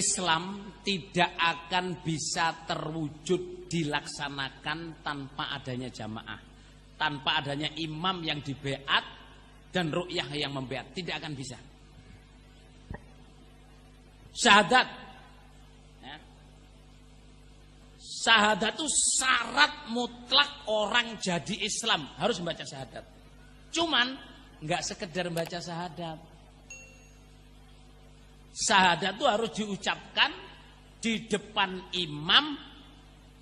Islam tidak akan bisa terwujud dilaksanakan tanpa adanya jamaah, tanpa adanya imam yang dibeat dan ru'yah yang membeat, tidak akan bisa. Syahadat, ya. Syahadat itu syarat mutlak orang jadi Islam harus membaca syahadat. Cuman nggak sekedar membaca syahadat. Syahadat itu harus diucapkan di depan imam,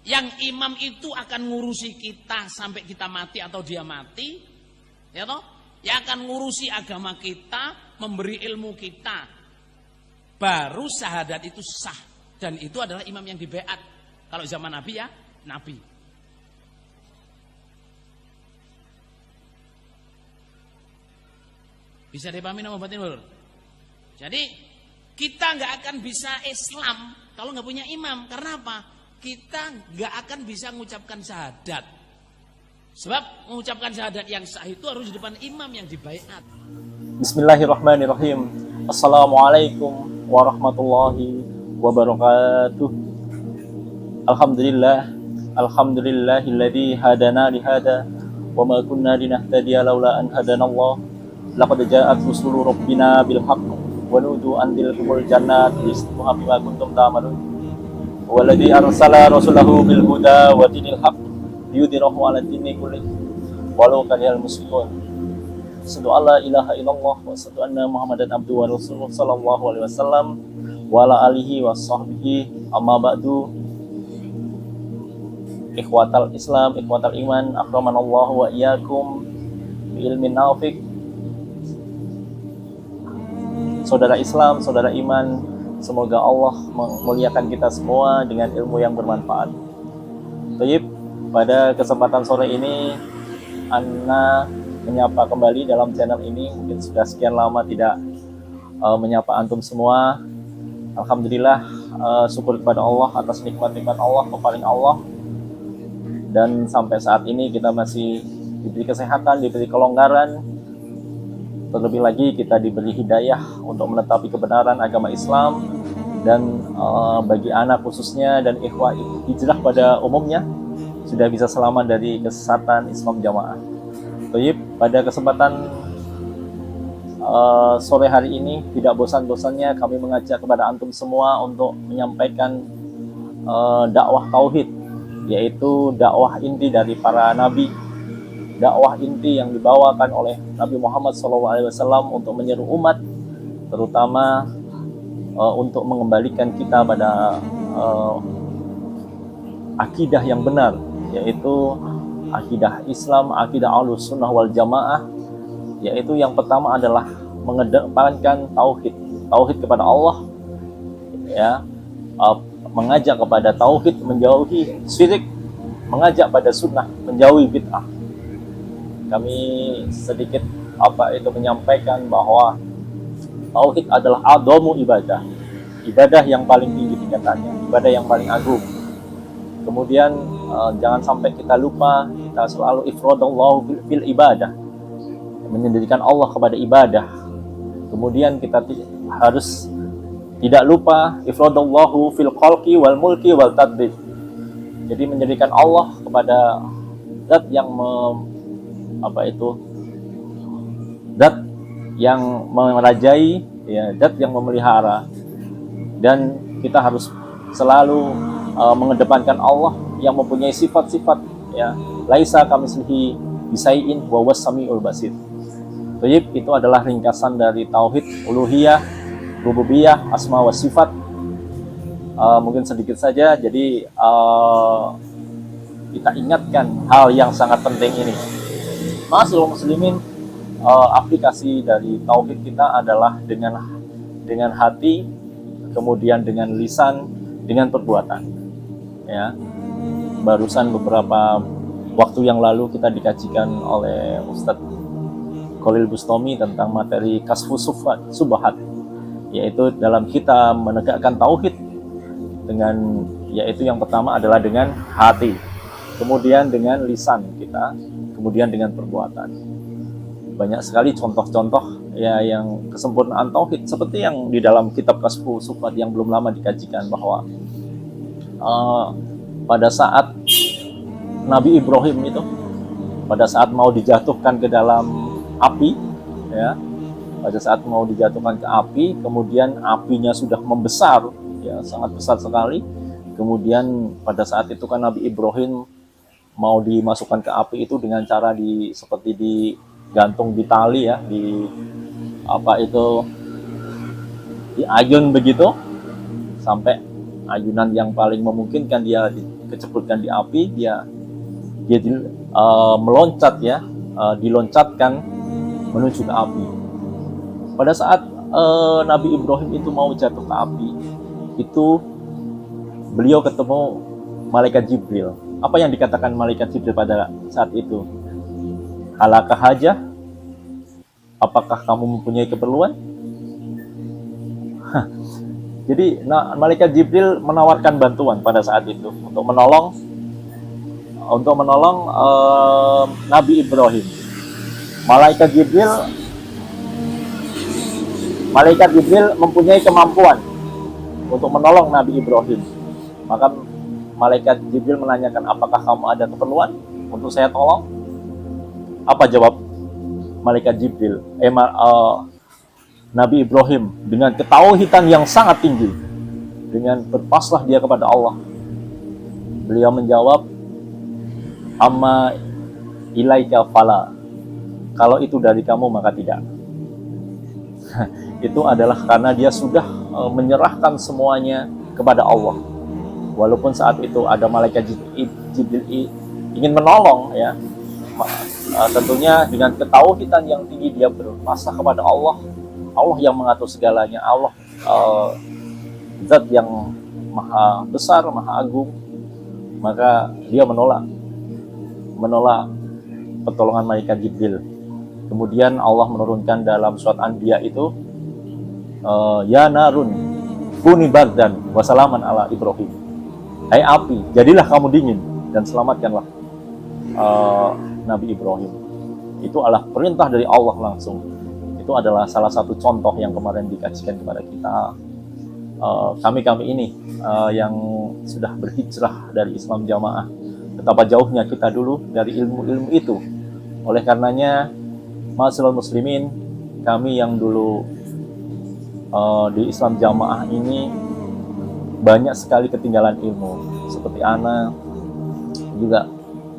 yang imam itu akan ngurusi kita sampai kita mati atau dia mati, ya toh? Yang akan ngurusi agama kita, memberi ilmu kita. Baru syahadat itu sah, dan itu adalah imam yang dibeat. Kalau zaman Nabi ya Nabi. Bisa dipahami nama batin, Bro? Jadi kita nggak akan bisa Islam kalau nggak punya imam. Karena apa? Kita nggak akan bisa mengucapkan syahadat. Sebab mengucapkan syahadat yang sah itu harus di depan imam yang dibaiat. Bismillahirrahmanirrahim. Assalamualaikum warahmatullahi wabarakatuh. Alhamdulillahilladzi hadana lihada wa ma kunna linahtadiya laula an hadanallah. Laqad ja'at rusulu rabbina bil haqq wa nudu andil kumul jannat istuha bima kuntum ta'malun. Walladzi arsala rasulahu bil huda wa dinil haqq liyudhhirahu 'ala dini kulli walau karihal musyrikun. Asyhadu alla ilaha illallah wa asyhadu anna Muhammadan abduhu wa rasuluhu sallallahu alaihi wasallam wa ala alihi wa sahbihi. Amma ba'du. Ikhwatal Islam, ikhwatal iman, akramanallahu wa iyyakum bi ilmin nafiq. Saudara Islam, saudara iman, semoga Allah memuliakan kita semua dengan ilmu yang bermanfaat. Baik, pada kesempatan sore ini Ana menyapa kembali dalam channel ini. Mungkin sudah sekian lama tidak menyapa antum semua. Alhamdulillah, syukur kepada Allah atas nikmat-nikmat Allah, kepaling Allah. Dan sampai saat ini kita masih diberi kesehatan, diberi kelonggaran. Terlebih lagi kita diberi hidayah untuk menetapi kebenaran agama Islam. Dan bagi anak khususnya dan ikhwah hijrah pada umumnya sudah bisa selamat dari kesesatan Islam jamaah. Baik, pada kesempatan sore hari ini tidak bosan-bosannya kami mengajak kepada antum semua untuk menyampaikan dakwah tauhid, yaitu dakwah inti dari para nabi, dakwah inti yang dibawakan oleh Nabi Muhammad SAW untuk menyeru umat, terutama untuk mengembalikan kita pada akidah yang benar, yaitu akidah Islam, akidah Ahlus Sunnah wal Jamaah, yaitu yang pertama adalah mengedepankan tauhid kepada Allah, ya, mengajak kepada tauhid, menjauhi syirik, mengajak pada sunnah, menjauhi bid'ah. Kami sedikit menyampaikan bahwa tauhid adalah a'dhamu ibadah, ibadah yang paling tinggi tingkatannya, ibadah yang paling agung. Kemudian jangan sampai kita lupa, kita selalu ifradallahu fil ibadah, menyendirikan Allah kepada ibadah. Kemudian kita harus tidak lupa ifradallahu fil khalqi wal mulki wal tadbir. Jadi menjadikan Allah kepada zat yang zat yang merajai, ya, zat yang memelihara. Dan kita harus selalu mengedepankan Allah yang mempunyai sifat-sifat, ya, laisa kamitslihi bisai'in wa huwas samiul basir. Baik, itu adalah ringkasan dari tauhid uluhiyah, rububiyah, asma wa sifat. Mungkin sedikit saja, jadi kita ingatkan hal yang sangat penting ini. Ma'asyiral muslimin, aplikasi dari tauhid kita adalah dengan hati, kemudian dengan lisan, dengan perbuatan. Ya, barusan beberapa waktu yang lalu kita dikajikan oleh Ustadz Khalil Bustami tentang materi kasfus subhat, yaitu dalam kita menegakkan tauhid dengan, yaitu yang pertama adalah dengan hati, kemudian dengan lisan kita, kemudian dengan perbuatan. Banyak sekali contoh-contoh, ya yang kesempurnaan tauhid, seperti yang di dalam kitab Kasfu Sufat yang belum lama dikajikan, bahwa pada saat Nabi Ibrahim itu pada saat mau dijatuhkan ke dalam api, ya, pada saat mau dijatuhkan ke api, kemudian apinya sudah membesar, ya, sangat besar sekali. Kemudian pada saat itu kan Nabi Ibrahim mau dimasukkan ke api itu dengan cara seperti digantung di tali, ya, di apa itu, diayun begitu sampai ayunan yang paling memungkinkan dia dikecebutkan di api, dia meloncat, ya, diloncatkan menuju ke api. Pada saat Nabi Ibrahim itu mau jatuh ke api, itu beliau ketemu malaikat Jibril. Apa yang dikatakan malaikat Jibril pada saat itu? Alakah hajah? Apakah kamu mempunyai keperluan? Jadi malaikat Jibril menawarkan bantuan pada saat itu untuk menolong Nabi Ibrahim. Malaikat Jibril mempunyai kemampuan untuk menolong Nabi Ibrahim. Maka malaikat Jibril menanyakan, apakah kamu ada keperluan untuk saya tolong? Apa jawab malaikat Jibril? Nabi Ibrahim dengan ketauhidan yang sangat tinggi, dengan berpasrah dia kepada Allah, beliau menjawab, amma ilaika fala, kalau itu dari kamu maka tidak. Itu adalah karena dia sudah menyerahkan semuanya kepada Allah. Walaupun saat itu ada malaikat Jibril ingin menolong, ya, tentunya dengan ketauhidan yang tinggi dia berpasrah kepada Allah. Allah yang mengatur segalanya, Allah zat yang maha besar, maha agung, maka dia menolak pertolongan malaikat Jibril. Kemudian Allah menurunkan dalam surat Anbiya itu, ya narun kuni bardan wa salaman ala Ibrahim. Hai api, jadilah kamu dingin dan selamatkanlah Nabi Ibrahim. Itu adalah perintah dari Allah langsung. Itu adalah salah satu contoh yang kemarin dikajikan kepada kita. Kami ini yang sudah berhijrah dari Islam Jamaah, betapa jauhnya kita dulu dari ilmu-ilmu itu. Oleh karenanya, ma'asyiral muslimin, kami yang dulu di Islam Jamaah ini banyak sekali ketinggalan ilmu. Seperti ana juga,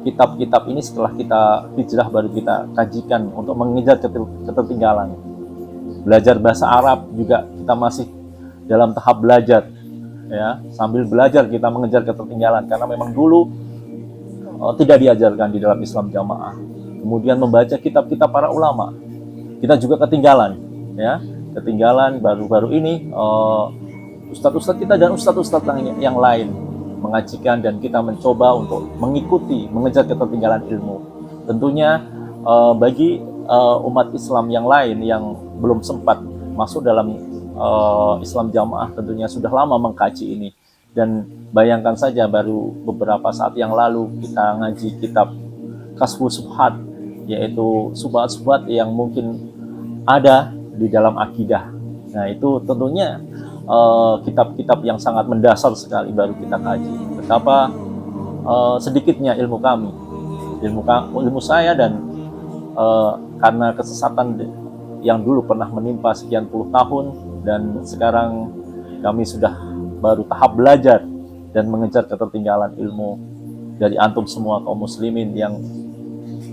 kitab-kitab ini setelah kita hijrah baru kita kajikan untuk mengejar ketertinggalan. Belajar bahasa Arab juga kita masih dalam tahap belajar, ya, sambil belajar kita mengejar ketertinggalan karena memang dulu tidak diajarkan di dalam Islam Jamaah. Kemudian membaca kitab-kitab para ulama, kita juga ketinggalan, ya, ketinggalan. Baru-baru ini ustadz-ustadz kita dan ustadz-ustadz yang lain mengajikan, dan kita mencoba untuk mengikuti, mengejar ketertinggalan ilmu. Tentunya bagi umat Islam yang lain yang belum sempat masuk dalam Islam Jamaah, tentunya sudah lama mengkaji ini. Dan bayangkan saja, baru beberapa saat yang lalu kita ngaji kitab Kasfu Sufat, yaitu subhat-subhat yang mungkin ada di dalam akidah. Nah, itu tentunya kitab-kitab yang sangat mendasar sekali baru kita kaji. Betapa sedikitnya ilmu kami, ilmu saya, dan karena kesesatan yang dulu pernah menimpa sekian puluh tahun, dan sekarang kami sudah baru tahap belajar dan mengejar ketertinggalan ilmu dari antum semua kaum muslimin yang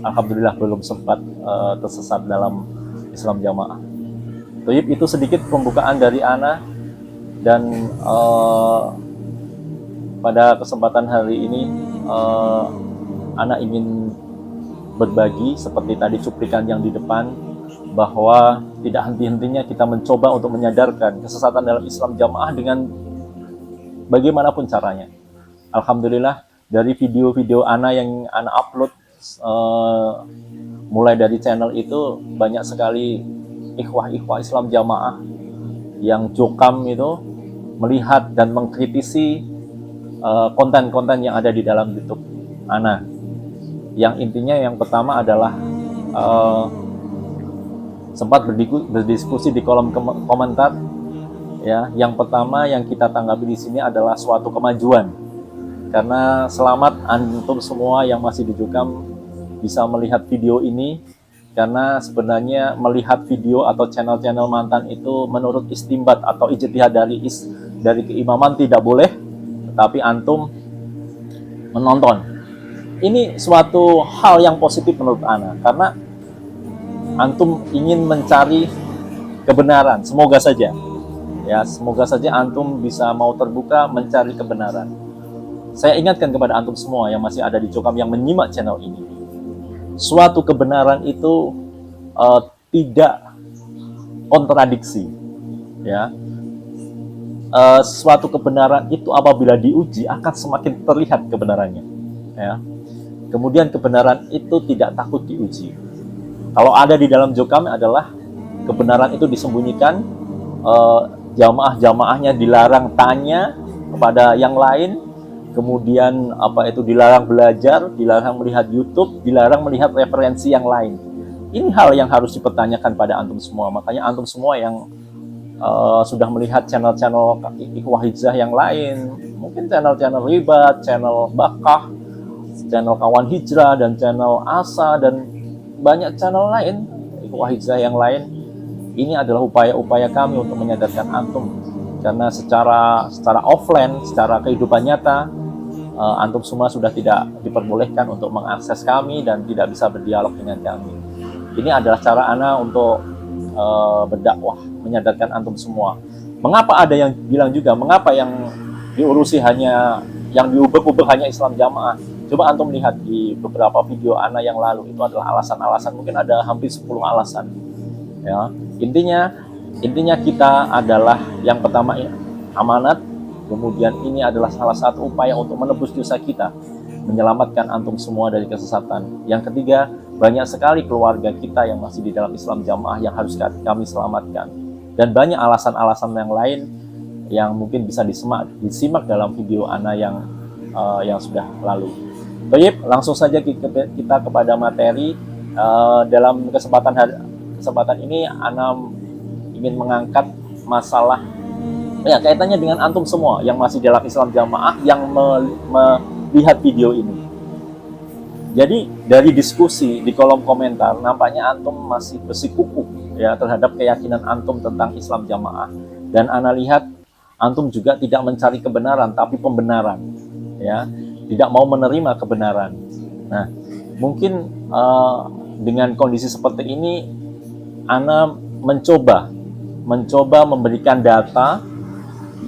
alhamdulillah belum sempat tersesat dalam Islam Jamaah. Itu sedikit pembukaan dari ana. Dan pada kesempatan hari ini ana ingin berbagi seperti tadi cuplikan yang di depan, bahwa tidak henti-hentinya kita mencoba untuk menyadarkan kesesatan dalam Islam Jamaah dengan bagaimanapun caranya. Alhamdulillah, dari video-video ana yang ana upload mulai dari channel itu, banyak sekali ikhwah-ikhwah Islam Jamaah yang jokam itu melihat dan mengkritisi konten-konten yang ada di dalam YouTube ana. Yang intinya yang pertama adalah sempat berdiskusi di kolom komentar. Ya, yang pertama yang kita tanggapi di sini adalah suatu kemajuan. Karena selamat antum semua yang masih di Jukam bisa melihat video ini, karena sebenarnya melihat video atau channel-channel mantan itu menurut istimbat atau ijtihad dari keimaman tidak boleh, tetapi antum menonton. Ini suatu hal yang positif menurut ana, karena antum ingin mencari kebenaran. Semoga saja, ya, semoga saja antum bisa mau terbuka mencari kebenaran. Saya ingatkan kepada antum semua yang masih ada di Jukam yang menyimak channel ini, suatu kebenaran itu tidak kontradiksi, ya. Suatu kebenaran itu apabila diuji akan semakin terlihat kebenarannya, ya. Kemudian kebenaran itu tidak takut diuji. Kalau ada di dalam Jukam adalah kebenaran itu disembunyikan, jamaah-jamaahnya dilarang tanya kepada yang lain, kemudian dilarang belajar, dilarang melihat YouTube, dilarang melihat referensi yang lain. Ini hal yang harus dipertanyakan pada antum semua. Makanya antum semua yang sudah melihat channel-channel Ikhwah Hijrah yang lain, mungkin channel-channel Ribat, channel Bakah, channel Kawan Hijrah, dan channel Asa, dan banyak channel lain Ikhwah Hijrah yang lain, ini adalah upaya-upaya kami untuk menyadarkan antum. Karena secara offline, secara kehidupan nyata, antum semua sudah tidak diperbolehkan untuk mengakses kami dan tidak bisa berdialog dengan kami. Ini adalah cara ana untuk berdakwah, menyadarkan antum semua. Mengapa ada yang bilang juga, mengapa yang diurusi hanya, yang diuber-uber hanya Islam Jamaah? Coba antum lihat di beberapa video ana yang lalu, itu adalah alasan-alasan, mungkin ada hampir 10 alasan. Ya, intinya kita adalah yang pertama amanat, kemudian ini adalah salah satu upaya untuk menebus dosa kita, menyelamatkan antum semua dari kesesatan. Yang ketiga, banyak sekali keluarga kita yang masih di dalam Islam Jamaah yang harus kami selamatkan. Dan banyak alasan-alasan yang lain yang mungkin bisa disimak dalam video ana yang sudah lalu. Baik, langsung saja kita kepada materi. Dalam kesempatan ini ana ingin mengangkat masalah kaitannya dengan antum semua yang masih dalam Islam Jamaah yang melihat video ini. Jadi dari diskusi di kolom komentar nampaknya antum masih bersikukuh ya terhadap keyakinan antum tentang Islam Jamaah, dan ana lihat antum juga tidak mencari kebenaran tapi pembenaran, ya, tidak mau menerima kebenaran. Nah, mungkin dengan kondisi seperti ini ana mencoba memberikan data.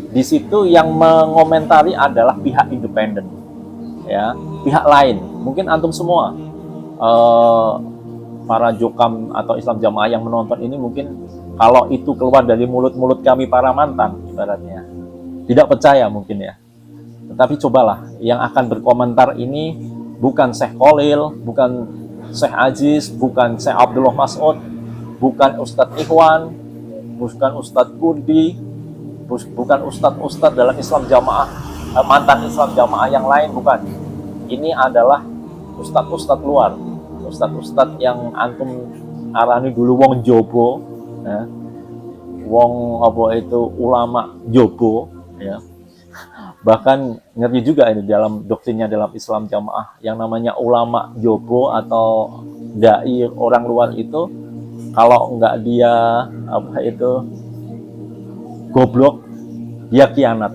Di situ yang mengomentari adalah pihak independen, ya, pihak lain. Mungkin antum semua para Jukam atau Islam Jamaah yang menonton ini, mungkin kalau itu keluar dari mulut-mulut kami para mantan ibaratnya tidak percaya mungkin, ya. Tetapi cobalah, yang akan berkomentar ini bukan Syekh Khalil, bukan Syekh Aziz, bukan Syekh Abdullah Mas'ud, bukan Ustadz Ikhwan, bukan Ustadz Kurdi, bukan ustadz-ustadz dalam Islam Jamaah, mantan Islam Jamaah yang lain, bukan. Ini adalah ustadz-ustadz luar, ustadz-ustadz yang antum arani dulu wong jobo, ya. Wong ulama jobo, ya. Bahkan ngeri juga ini dalam doktrinnya dalam Islam Jamaah, yang namanya ulama jobo atau dai orang luar itu, kalau enggak dia goblok, dia kianat.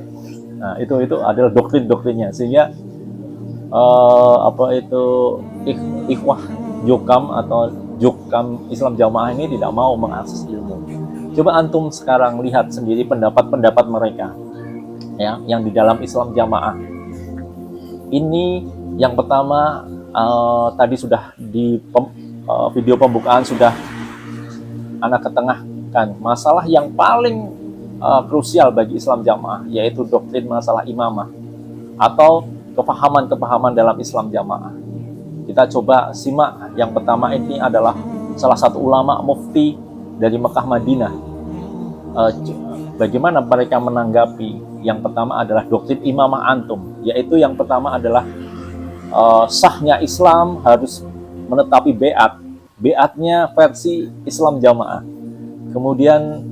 Nah, itu adalah doktrinnya, sehingga Ikhwah Jukam atau Jukam Islam Jamaah ini tidak mau mengakses ilmu. Coba antum sekarang lihat sendiri pendapat-pendapat mereka, ya, yang di dalam Islam Jamaah. Ini yang pertama, tadi sudah di video pembukaan sudah anak ketengahkan masalah yang paling krusial bagi Islam Jamaah, yaitu doktrin masalah imamah atau kepahaman-kepahaman dalam Islam Jamaah. Kita coba simak. Yang pertama ini adalah salah satu ulama mufti dari Mekah Madinah. Bagaimana mereka menanggapi? Yang pertama adalah doktrin imamah antum, yaitu yang pertama adalah sahnya Islam harus menetapi beat beatnya versi Islam Jamaah. Kemudian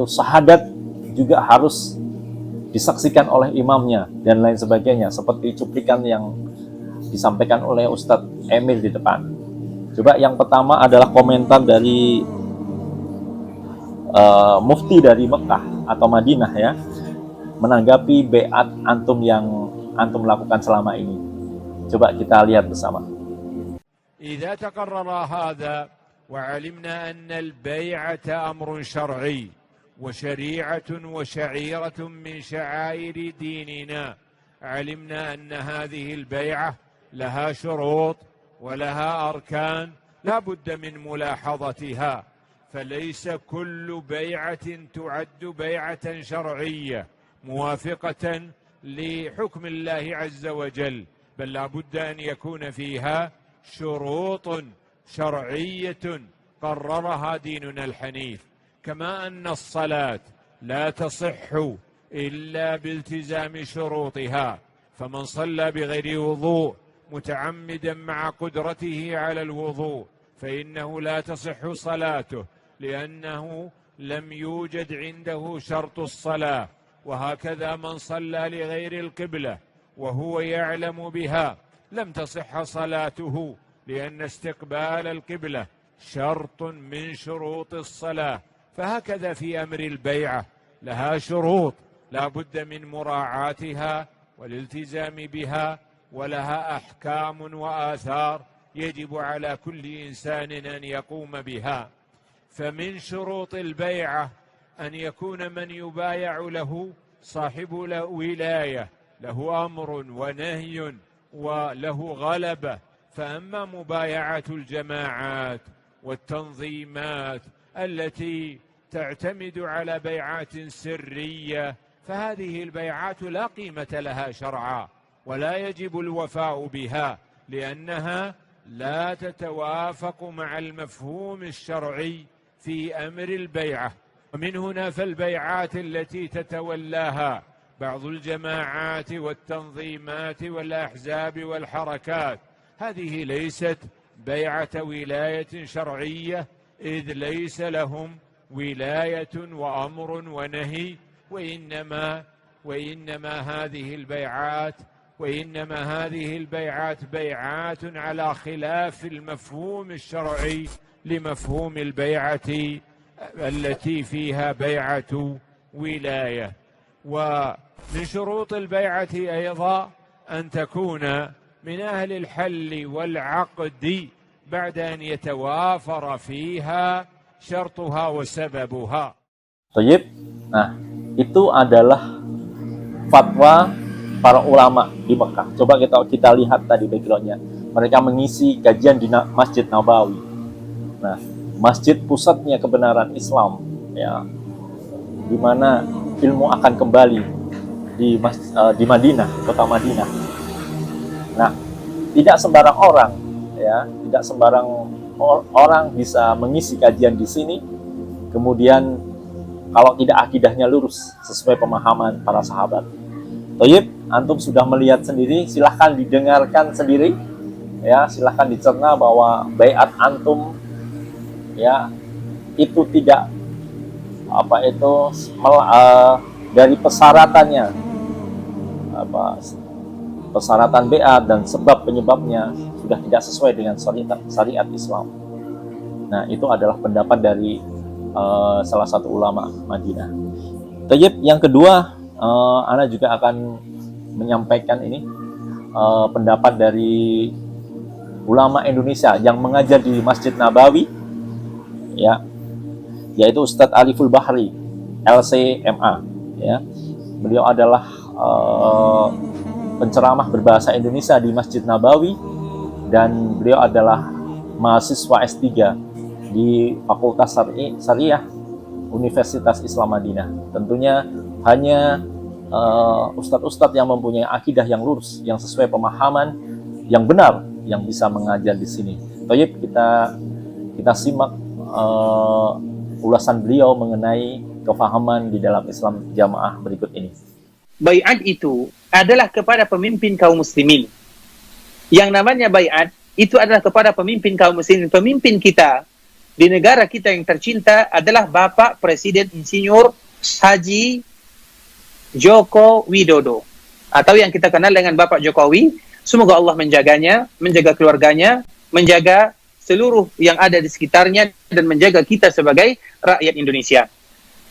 syahadat juga harus disaksikan oleh imamnya dan lain sebagainya, seperti cuplikan yang disampaikan oleh Ustadz Emil di depan. Coba yang pertama adalah komentar dari mufti dari Mekah atau Madinah ya, menanggapi beat antum yang antum lakukan selama ini. Coba kita lihat bersama. إذا تقرر هذا وعلمنا أن البيعة أمر شرعي وشريعة وشعيرة من شعائر ديننا، علمنا أن هذه البيعة لها شروط ولها أركان لا بد من ملاحظتها، فليس كل بيعة تعد بيعة شرعية موافقة لحكم الله عز وجل، بل لا بد أن يكون فيها شروط شرعية قررها ديننا الحنيف، كما أن الصلاة لا تصح إلا بالتزام شروطها، فمن صلى بغير وضوء متعمدا مع قدرته على الوضوء فإنه لا تصح صلاته، لأنه لم يوجد عنده شرط الصلاة. وهكذا من صلى لغير القبلة وهو يعلم بها لم تصح صلاته، لأن استقبال القبلة شرط من شروط الصلاة. فهكذا في أمر البيعة لها شروط لا بد من مراعاتها والالتزام بها، ولها أحكام وآثار يجب على كل إنسان أن يقوم بها. فمن شروط البيعة أن يكون من يبايع له صاحب ولاية، له أمر ونهي وله غلبة. فأما مبايعة الجماعات والتنظيمات التي تعتمد على بيعات سرية فهذه البيعات لا قيمة لها شرعا ولا يجب الوفاء بها، لأنها لا تتوافق مع المفهوم الشرعي في أمر البيعة. ومن هنا فالبيعات التي تتولاها بعض الجماعات والتنظيمات والأحزاب والحركات هذه ليست بيعة ولاية شرعية، إذ ليس لهم ولاية وأمر ونهي، وإنما هذه البيعات بيعات على خلاف المفهوم الشرعي لمفهوم البيعة التي فيها بيعة ولاية. ومن شروط البيعة أيضا أن تكون من أهل الحل والعقد بعد أن يتوافر فيها شرطها وسببها. Tayyib. Nah, itu adalah fatwa para ulama di Mekah. Coba kita lihat tadi backgroundnya. Mereka mengisi kajian di Masjid Nabawi. Nah, masjid pusatnya kebenaran Islam, ya, di mana ilmu akan kembali di Madinah, kota Madinah. Nah, tidak sembarang orang, ya, tidak sembarang orang bisa mengisi kajian di sini. Kemudian kalau tidak akidahnya lurus sesuai pemahaman para sahabat. Thayyib, antum sudah melihat sendiri, silahkan didengarkan sendiri, ya, silahkan dicerna bahwa baiat antum, ya, itu tidak dari persyaratannya, persyaratan baiat dan sebab penyebabnya sudah tidak sesuai dengan syariat Islam. Nah, itu adalah pendapat dari salah satu ulama Madinah. Tayyib, yang kedua, Ana juga akan menyampaikan ini pendapat dari ulama Indonesia yang mengajar di Masjid Nabawi, ya, yaitu Ustadz Aliful Bahri, LCMA, ya. Beliau adalah penceramah berbahasa Indonesia di Masjid Nabawi, dan beliau adalah mahasiswa S3 di Fakultas Syariah Universitas Islam Madinah. Tentunya hanya ustadz-ustadz yang mempunyai akidah yang lurus, yang sesuai pemahaman yang benar, yang bisa mengajar di sini. Tayyib, kita simak ulasan beliau mengenai kefahaman di dalam Islam Jamaah berikut ini. Baiat itu adalah kepada pemimpin kaum muslimin. Yang namanya baiat itu adalah kepada pemimpin kaum muslimin. Pemimpin kita di negara kita yang tercinta adalah Bapak Presiden Insinyur Haji Joko Widodo, atau yang kita kenal dengan Bapak Jokowi. Semoga Allah menjaganya, menjaga keluarganya, menjaga seluruh yang ada di sekitarnya, dan menjaga kita sebagai rakyat Indonesia.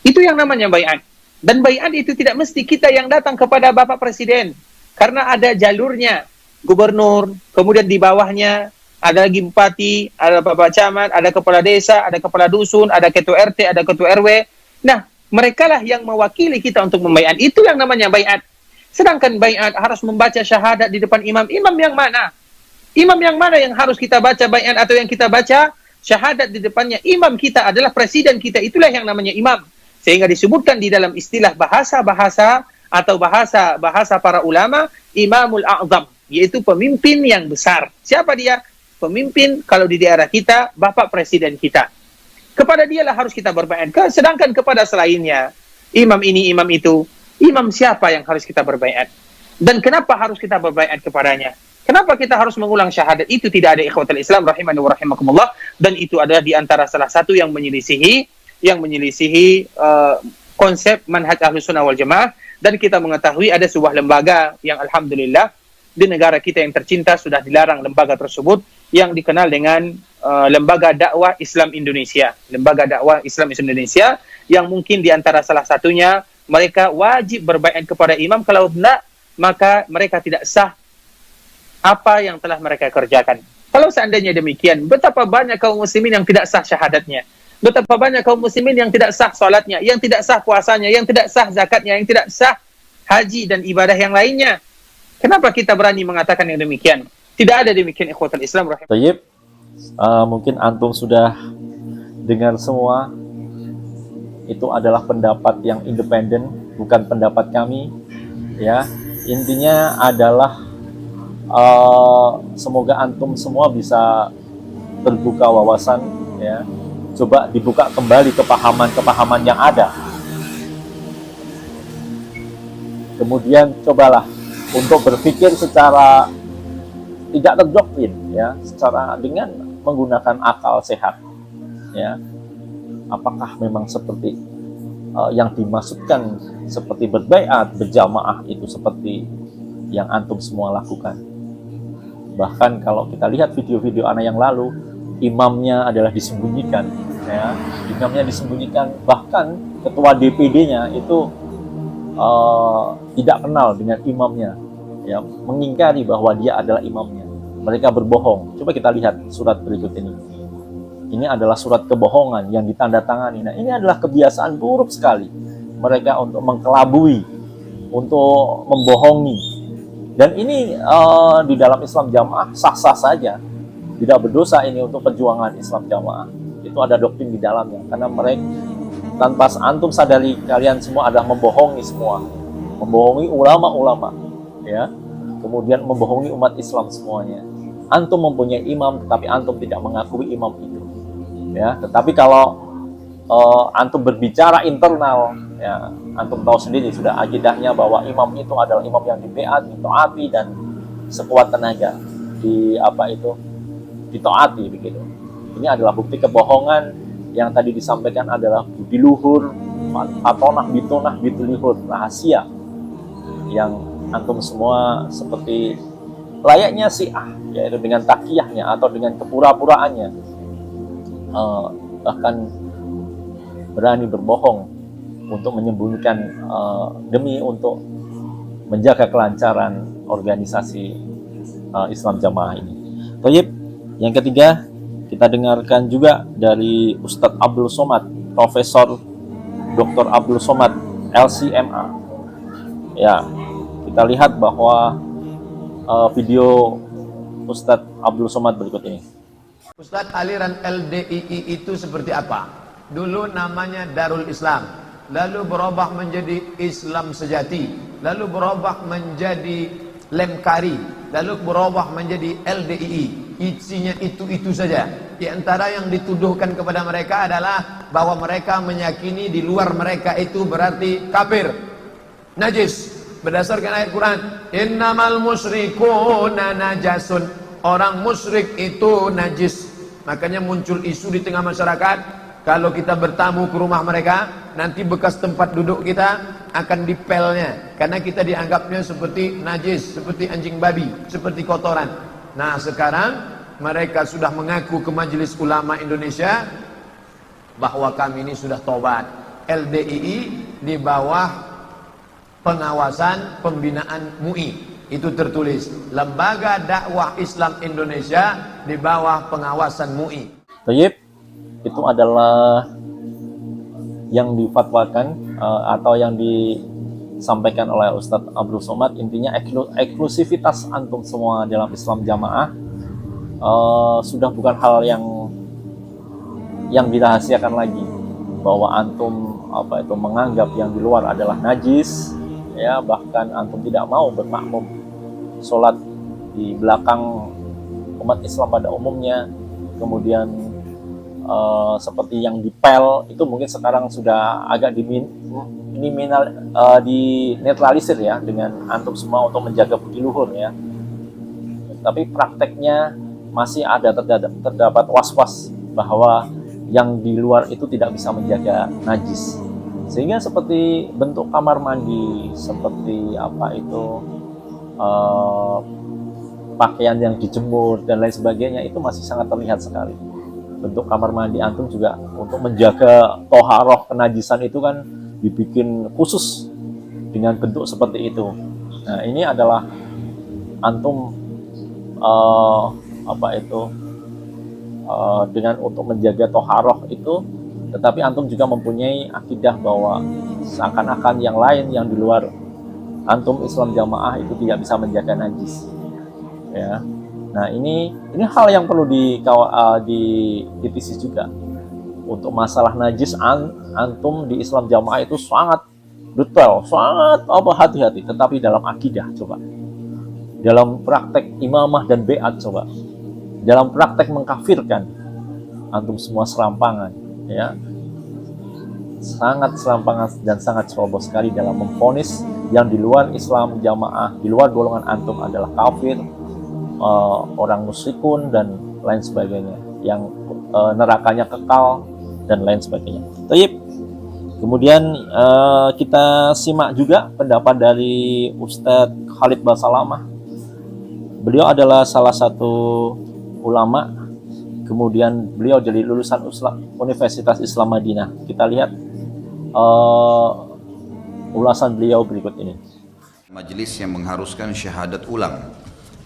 Itu yang namanya baiat. Dan baiat itu tidak mesti kita yang datang kepada Bapak Presiden, karena ada jalurnya. Gubernur, kemudian di bawahnya ada lagi bupati, ada Bapak Camat, ada kepala desa, ada kepala dusun, ada ketua RT, ada ketua RW. Nah, mereka lah yang mewakili kita untuk membaiat. Itu yang namanya baiat. Sedangkan baiat harus membaca syahadat di depan imam. Imam yang mana? Imam yang mana yang harus kita baca baiat atau yang kita baca syahadat di depannya? Imam kita adalah presiden kita. Itulah yang namanya imam. Sehingga disebutkan di dalam istilah bahasa-bahasa atau bahasa para ulama, Imamul A'zam, yaitu pemimpin yang besar. Siapa dia? Pemimpin kalau di daerah kita, Bapak Presiden kita. Kepada dialah harus kita berbaiat. Sedangkan kepada selainnya, imam ini, imam itu, imam siapa yang harus kita berbaiat? Dan kenapa harus kita berbaiat kepadanya? Kenapa kita harus mengulang syahadat? Itu tidak ada, ikhwatul Islam rahimani wa rahimakumullah. Dan itu adalah di antara salah satu yang menyelisihi konsep manhaj Ahlus Sunnah wal Jamaah. Dan kita mengetahui ada sebuah lembaga yang alhamdulillah di negara kita yang tercinta sudah dilarang lembaga tersebut, yang dikenal dengan Lembaga Dakwah Islam Indonesia. Lembaga Dakwah Islam Indonesia, yang mungkin di antara salah satunya mereka wajib berbaiat kepada imam. Kalau tidak, maka mereka tidak sah apa yang telah mereka kerjakan. Kalau seandainya demikian, betapa banyak kaum muslimin yang tidak sah syahadatnya. Betapa banyak kaum muslimin yang tidak sah salatnya, yang tidak sah puasanya, yang tidak sah zakatnya, yang tidak sah haji dan ibadah yang lainnya. Kenapa kita berani mengatakan yang demikian? Tidak ada demikian, ikhwatul Islam rahimahullah. Tayyib, mungkin antum sudah dengar semua. Itu adalah pendapat yang independen, bukan pendapat kami. Ya, intinya adalah semoga antum semua bisa terbuka wawasan, ya. Coba dibuka kembali kepahaman-kepahaman yang ada. Kemudian cobalah untuk berpikir secara tidak terdoktrin, ya, secara dengan menggunakan akal sehat, ya. Apakah memang seperti yang dimaksudkan seperti berbaiat berjamaah itu seperti yang antum semua lakukan? Bahkan kalau kita lihat video-video anak yang lalu, imamnya adalah disembunyikan, ya, imamnya disembunyikan, bahkan ketua DPD-nya itu tidak kenal dengan imamnya, ya, mengingkari bahwa dia adalah imamnya. Mereka berbohong. Coba kita lihat surat berikut ini. Ini adalah surat kebohongan yang ditandatangani. Nah, ini adalah kebiasaan buruk sekali mereka untuk mengkelabui, untuk membohongi. Dan ini di dalam Islam Jamaah sah-sah saja. Tidak berdosa ini untuk perjuangan Islam Jamaah. Itu ada doktrin di dalamnya. Karena mereka, tanpa antum sadari, kalian semua adalah membohongi semua. Membohongi ulama-ulama, ya. Kemudian membohongi umat Islam semuanya. Antum mempunyai imam, tetapi antum tidak mengakui imam itu, ya. Tetapi kalau antum berbicara internal, ya, antum tahu sendiri sudah akidahnya bahwa imam itu adalah imam yang ditaati, ditaati dan sekuat tenaga ditaati begitu. Ini adalah bukti kebohongan yang tadi disampaikan adalah budi luhur, atonah bitonah bitulihuur, rahasia yang antum semua seperti layaknya Syiah, yaitu dengan takiyahnya atau dengan kepura-puraannya, bahkan berani berbohong untuk menyembunyikan demi untuk menjaga kelancaran organisasi Islam Jamaah ini. Tayyib, yang ketiga kita dengarkan juga dari Ustadz Abdul Somad, Profesor Dr. Abdul Somad, LCMA. Ya, kita lihat bahwa video Ustadz Abdul Somad berikut ini. Ustadz, aliran LDII itu seperti apa? Dulu namanya Darul Islam, lalu berubah menjadi Islam Sejati, lalu berubah menjadi Lemkari, lalu berubah menjadi LDII. Isinya itu saja. Di antara yang dituduhkan kepada mereka adalah bahwa mereka meyakini di luar mereka itu berarti kafir, najis. Berdasarkan ayat Quran, innamal musyrikuna najasun. orang musyrik itu najis. Makanya muncul isu di tengah masyarakat, kalau kita bertamu ke rumah mereka, nanti bekas tempat duduk kita akan dipelnya, karena kita dianggapnya seperti najis, seperti anjing babi, seperti kotoran. Nah sekarang mereka sudah mengaku ke Majelis Ulama Indonesia bahwa kami ini sudah tobat. LDII di bawah pengawasan pembinaan MUI, itu tertulis Lembaga Dakwah Islam Indonesia di bawah pengawasan MUI. Tayyib, itu adalah yang difatwakan atau yang disampaikan oleh Ustadz Abdul Somad. Intinya eksklusivitas antum semua dalam Islam Jamaah sudah bukan hal yang dirahasiakan lagi, bahwa antum menganggap yang di luar adalah najis, ya, bahkan antum tidak mau bermakmum sholat di belakang umat Islam pada umumnya. Kemudian seperti yang dipel itu mungkin sekarang sudah agak dinetralisir ya, dengan antum semua untuk menjaga budi luhur ya. Tapi prakteknya masih terdapat was-was bahwa yang di luar itu tidak bisa menjaga najis, sehingga seperti bentuk kamar mandi, seperti pakaian yang dijemur dan lain sebagainya, itu masih sangat terlihat sekali. Bentuk kamar mandi antum juga untuk menjaga toharoh kenajisan itu kan dibikin khusus dengan bentuk seperti itu. Nah ini adalah antum dengan untuk menjaga toharoh itu, tetapi antum juga mempunyai akidah bahwa seakan-akan yang lain yang di luar antum Islam Jamaah itu tidak bisa menjaga najis ya. Nah ini hal yang perlu dikritisi juga. Untuk masalah najis antum di Islam Jamaah itu sangat detail, sangat hati-hati. Tetapi dalam akidah coba, dalam praktek imamah dan beat coba, dalam praktek mengkafirkan, antum semua serampangan ya, sangat serampangan dan sangat ceroboh sekali dalam memvonis yang di luar Islam Jamaah, di luar golongan antum adalah kafir, orang musyrikun dan lain sebagainya, yang nerakanya kekal dan lain sebagainya. Tayyib. Kemudian kita simak juga pendapat dari Ustadz Khalid Basalamah. Beliau adalah salah satu ulama, kemudian beliau jadi lulusan Universitas Islam Madinah. Kita lihat ulasan beliau berikut ini. Majelis yang mengharuskan syahadat ulang.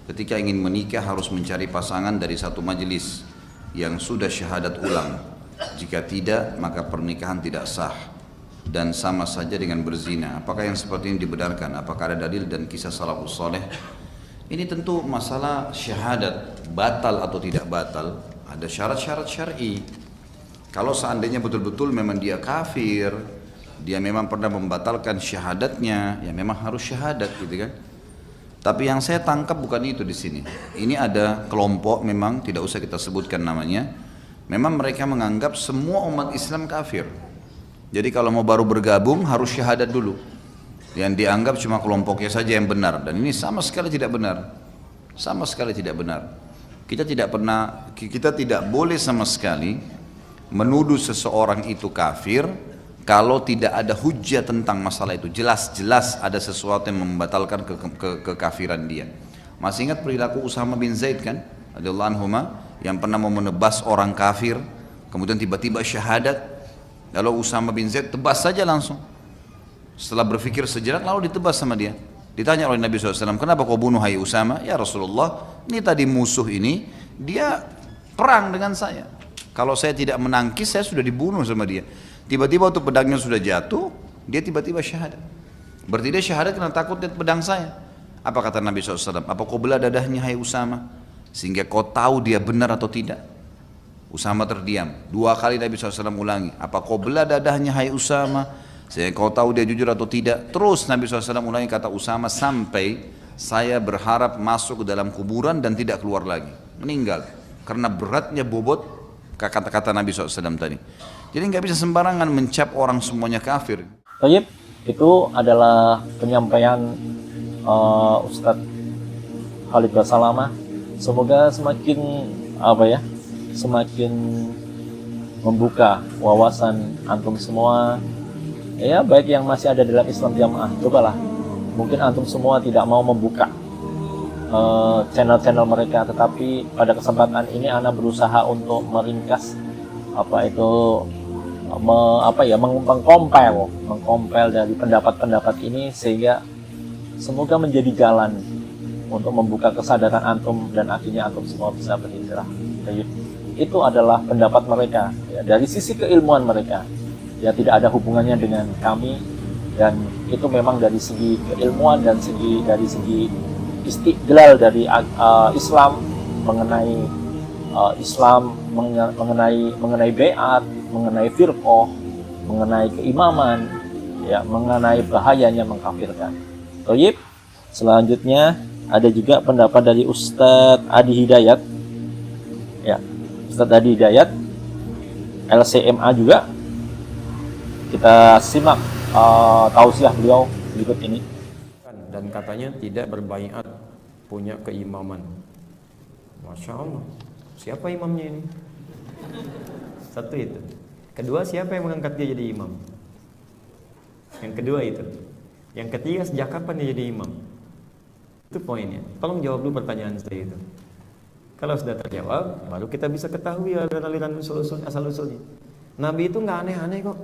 Ketika ingin menikah harus mencari pasangan dari satu majelis yang sudah syahadat ulang. Jika tidak, maka pernikahan tidak sah dan sama saja dengan berzina. Apakah yang seperti ini dibenarkan? Apakah ada dalil dan kisah salafus saleh? Ini tentu masalah syahadat batal atau tidak batal, ada syarat-syarat syar'i. Kalau seandainya betul-betul memang dia kafir, dia memang pernah membatalkan syahadatnya, ya memang harus syahadat gitu kan. Tapi yang saya tangkap bukan itu di sini. Ini ada kelompok, memang tidak usah kita sebutkan namanya. Memang mereka menganggap semua umat Islam kafir. Jadi kalau mau baru bergabung harus syahadat dulu. Yang dianggap cuma kelompoknya saja yang benar, dan ini sama sekali tidak benar. Sama sekali tidak benar. Kita tidak boleh sama sekali menuduh seseorang itu kafir kalau tidak ada hujjah tentang masalah itu. Jelas-jelas ada sesuatu yang membatalkan kekafiran dia. Masih ingat perilaku Usama bin Zaid kan? Radhiyallahu anhuma, yang pernah mau menebas orang kafir, kemudian tiba-tiba syahadat, lalu Usama bin Zaid tebas saja langsung. Setelah berpikir sejenak lalu ditebas sama dia. Ditanya oleh Nabi SAW, kenapa kau bunuh hai Usama? Ya Rasulullah, ini tadi musuh ini, dia perang dengan saya. Kalau saya tidak menangkis, saya sudah dibunuh sama dia. Tiba-tiba waktu pedangnya sudah jatuh, dia tiba-tiba syahadat. Berarti dia syahadat karena takut lihat pedang saya. Apa kata Nabi SAW? Apa kau belah dadahnya hai Usama? Sehingga kau tahu dia benar atau tidak? Usama terdiam. 2 kali Nabi SAW ulangi. Apa kau belah dadahnya hai Usama? Sehingga kau tahu dia jujur atau tidak? Terus Nabi SAW ulangi kata Usama sampai saya berharap masuk ke dalam kuburan dan tidak keluar lagi. Meninggal. Karena beratnya bobot kata-kata Nabi SAW tadi. Jadi nggak bisa sembarangan mencap orang semuanya kafir. Tayyib, itu adalah penyampaian Ustadz Khalid Basalamah Semoga semakin semakin membuka wawasan antum semua, ya, baik yang masih ada dalam Islam Jamaah. Cobalah, mungkin antum semua tidak mau membuka channel-channel mereka, tetapi pada kesempatan ini ana berusaha untuk meringkas mengkompil dari pendapat-pendapat ini, sehingga semoga menjadi jalan untuk membuka kesadaran antum dan akhirnya antum semua bisa berhijrah. Itu adalah pendapat mereka, ya, dari sisi keilmuan mereka, ya, tidak ada hubungannya dengan kami, dan itu memang dari segi keilmuan dan dari segi istiqlal dari Islam mengenai mengenai bai'at, mengenai firqah, mengenai keimaman, ya, mengenai bahayanya mengkafirkan. Thayyib. Selanjutnya ada juga pendapat dari Ustadz Adi Hidayat, ya, Ustadz Adi Hidayat LCMA juga. Kita simak tausiah beliau berikut ini. Dan katanya tidak berbaiat, punya keimaman. Masya Allah. Siapa imamnya ini? Satu itu. Kedua, siapa yang mengangkat dia jadi imam? Yang kedua itu. Yang ketiga, sejak kapan dia jadi imam? Itu poinnya. Tolong jawab dulu pertanyaan saya itu. Kalau sudah terjawab, baru kita bisa ketahui aliran asal-usulnya. Nabi itu nggak aneh-aneh kok.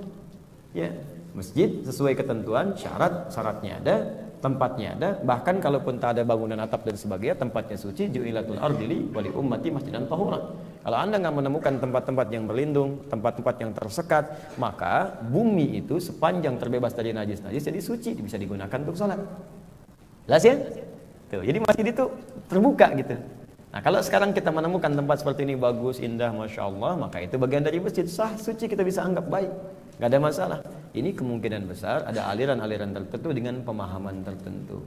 Ya, masjid sesuai ketentuan, syaratnya ada, tempatnya ada. Bahkan kalaupun tak ada bangunan atap dan sebagainya, tempatnya suci. Ju'ilatul ardili wali ummati masjidan tahura. Kalau anda nggak menemukan tempat-tempat yang berlindung, tempat-tempat yang tersekat, maka bumi itu sepanjang terbebas dari najis-najis jadi suci, bisa digunakan untuk sholat. Jelas ya? Tuh, jadi masjid itu terbuka gitu. Nah, kalau sekarang kita menemukan tempat seperti ini bagus, indah, masya Allah, maka itu bagian dari masjid, sah, suci, kita bisa anggap baik, nggak ada masalah. Ini kemungkinan besar ada aliran-aliran tertentu dengan pemahaman tertentu.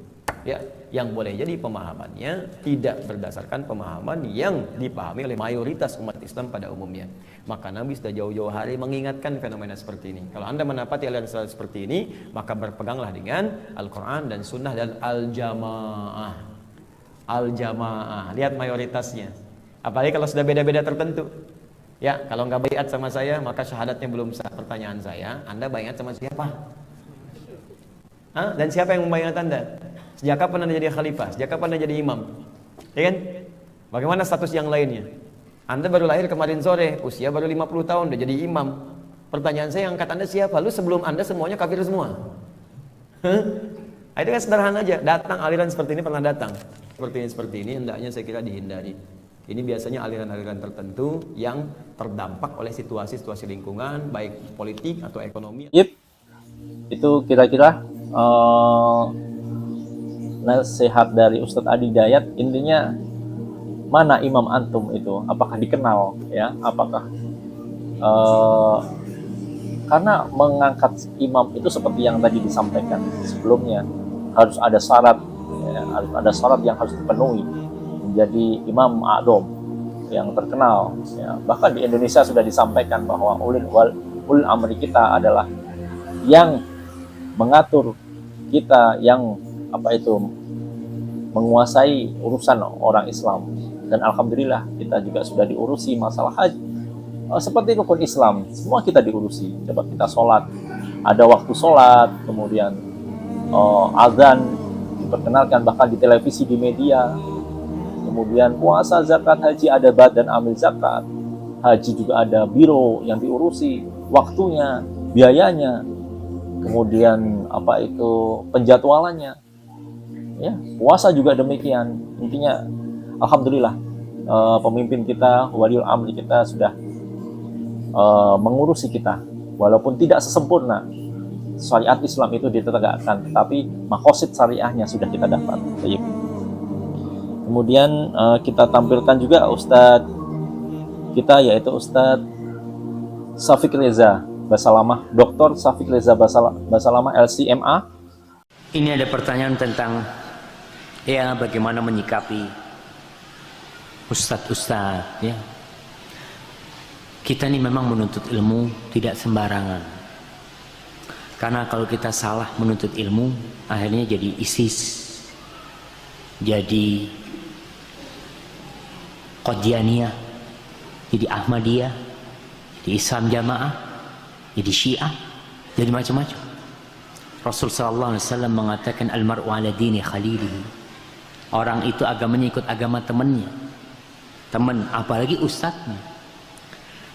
Ya, yang boleh jadi pemahamannya tidak berdasarkan pemahaman yang dipahami oleh mayoritas umat Islam pada umumnya. Maka Nabi sudah jauh-jauh hari mengingatkan fenomena seperti ini. Kalau anda mendapati aliran seperti ini, maka berpeganglah dengan Al-Quran dan Sunnah dan Al-Jamaah. Al-Jamaah, lihat mayoritasnya. Apalagi kalau sudah beda-beda tertentu. Ya, kalau nggak baiat sama saya, maka syahadatnya belum sah. Pertanyaan saya, anda baiat sama siapa? Hah? Dan siapa yang membaiat anda? Sejak kapan anda jadi khalifah? Sejak kapan anda jadi imam? Ya kan? Bagaimana status yang lainnya? Anda baru lahir kemarin sore, usia baru 50 tahun, udah jadi imam. Pertanyaan saya, yang angkat anda siapa? Lu sebelum anda semuanya kafir semua. Itu kan sederhana aja. Datang aliran seperti ini pernah datang. Seperti ini hendaknya saya kira dihindari. Ini biasanya aliran-aliran tertentu yang terdampak oleh situasi-situasi lingkungan, baik politik atau ekonomi. Itu kira-kira nasihat dari Ustadz Adi Hidayat. Intinya, mana imam antum itu? Apakah dikenal? Ya, apakah karena mengangkat imam itu seperti yang tadi disampaikan sebelumnya, harus ada syarat, ya, harus ada syarat yang harus dipenuhi menjadi imam a'dham yang terkenal, ya. Bahkan di Indonesia sudah disampaikan bahwa ulil amri kita adalah yang mengatur kita, yang menguasai urusan orang Islam. Dan alhamdulillah kita juga sudah diurusi masalah haji. Seperti rukun Islam, semua kita diurusi. Coba kita sholat, ada waktu sholat, kemudian azan diperkenalkan bahkan di televisi, di media. Kemudian puasa, zakat, haji, ada bad dan amil zakat. Haji juga ada biro yang diurusi, waktunya, biayanya, kemudian penjadwalannya. Ya, puasa juga demikian. Intinya, alhamdulillah pemimpin kita, waliul amri kita sudah mengurusi kita, walaupun tidak sesempurna. Syariat Islam itu ditegakkan, tetapi maqasid syariahnya sudah kita dapat. Baik. Kemudian kita tampilkan juga Ustadz kita, yaitu Ustadz Syafiq Reza Basalamah, Dr. Syafiq Reza Basalamah LCMA. Ini ada pertanyaan tentang bagaimana menyikapi ustadz-ustadz, ya. Kita ini memang menuntut ilmu tidak sembarangan. Karena kalau kita salah menuntut ilmu, akhirnya jadi ISIS, jadi Qadianiyah, jadi Ahmadiyah, jadi Islam Jamaah, jadi Syiah, jadi macam-macam. Rasul sallallahu alaihi wasallam mengatakan al-mar'u ala dini khalilihi. Orang itu agamanya ikut agama temannya. Teman, apalagi ustadznya.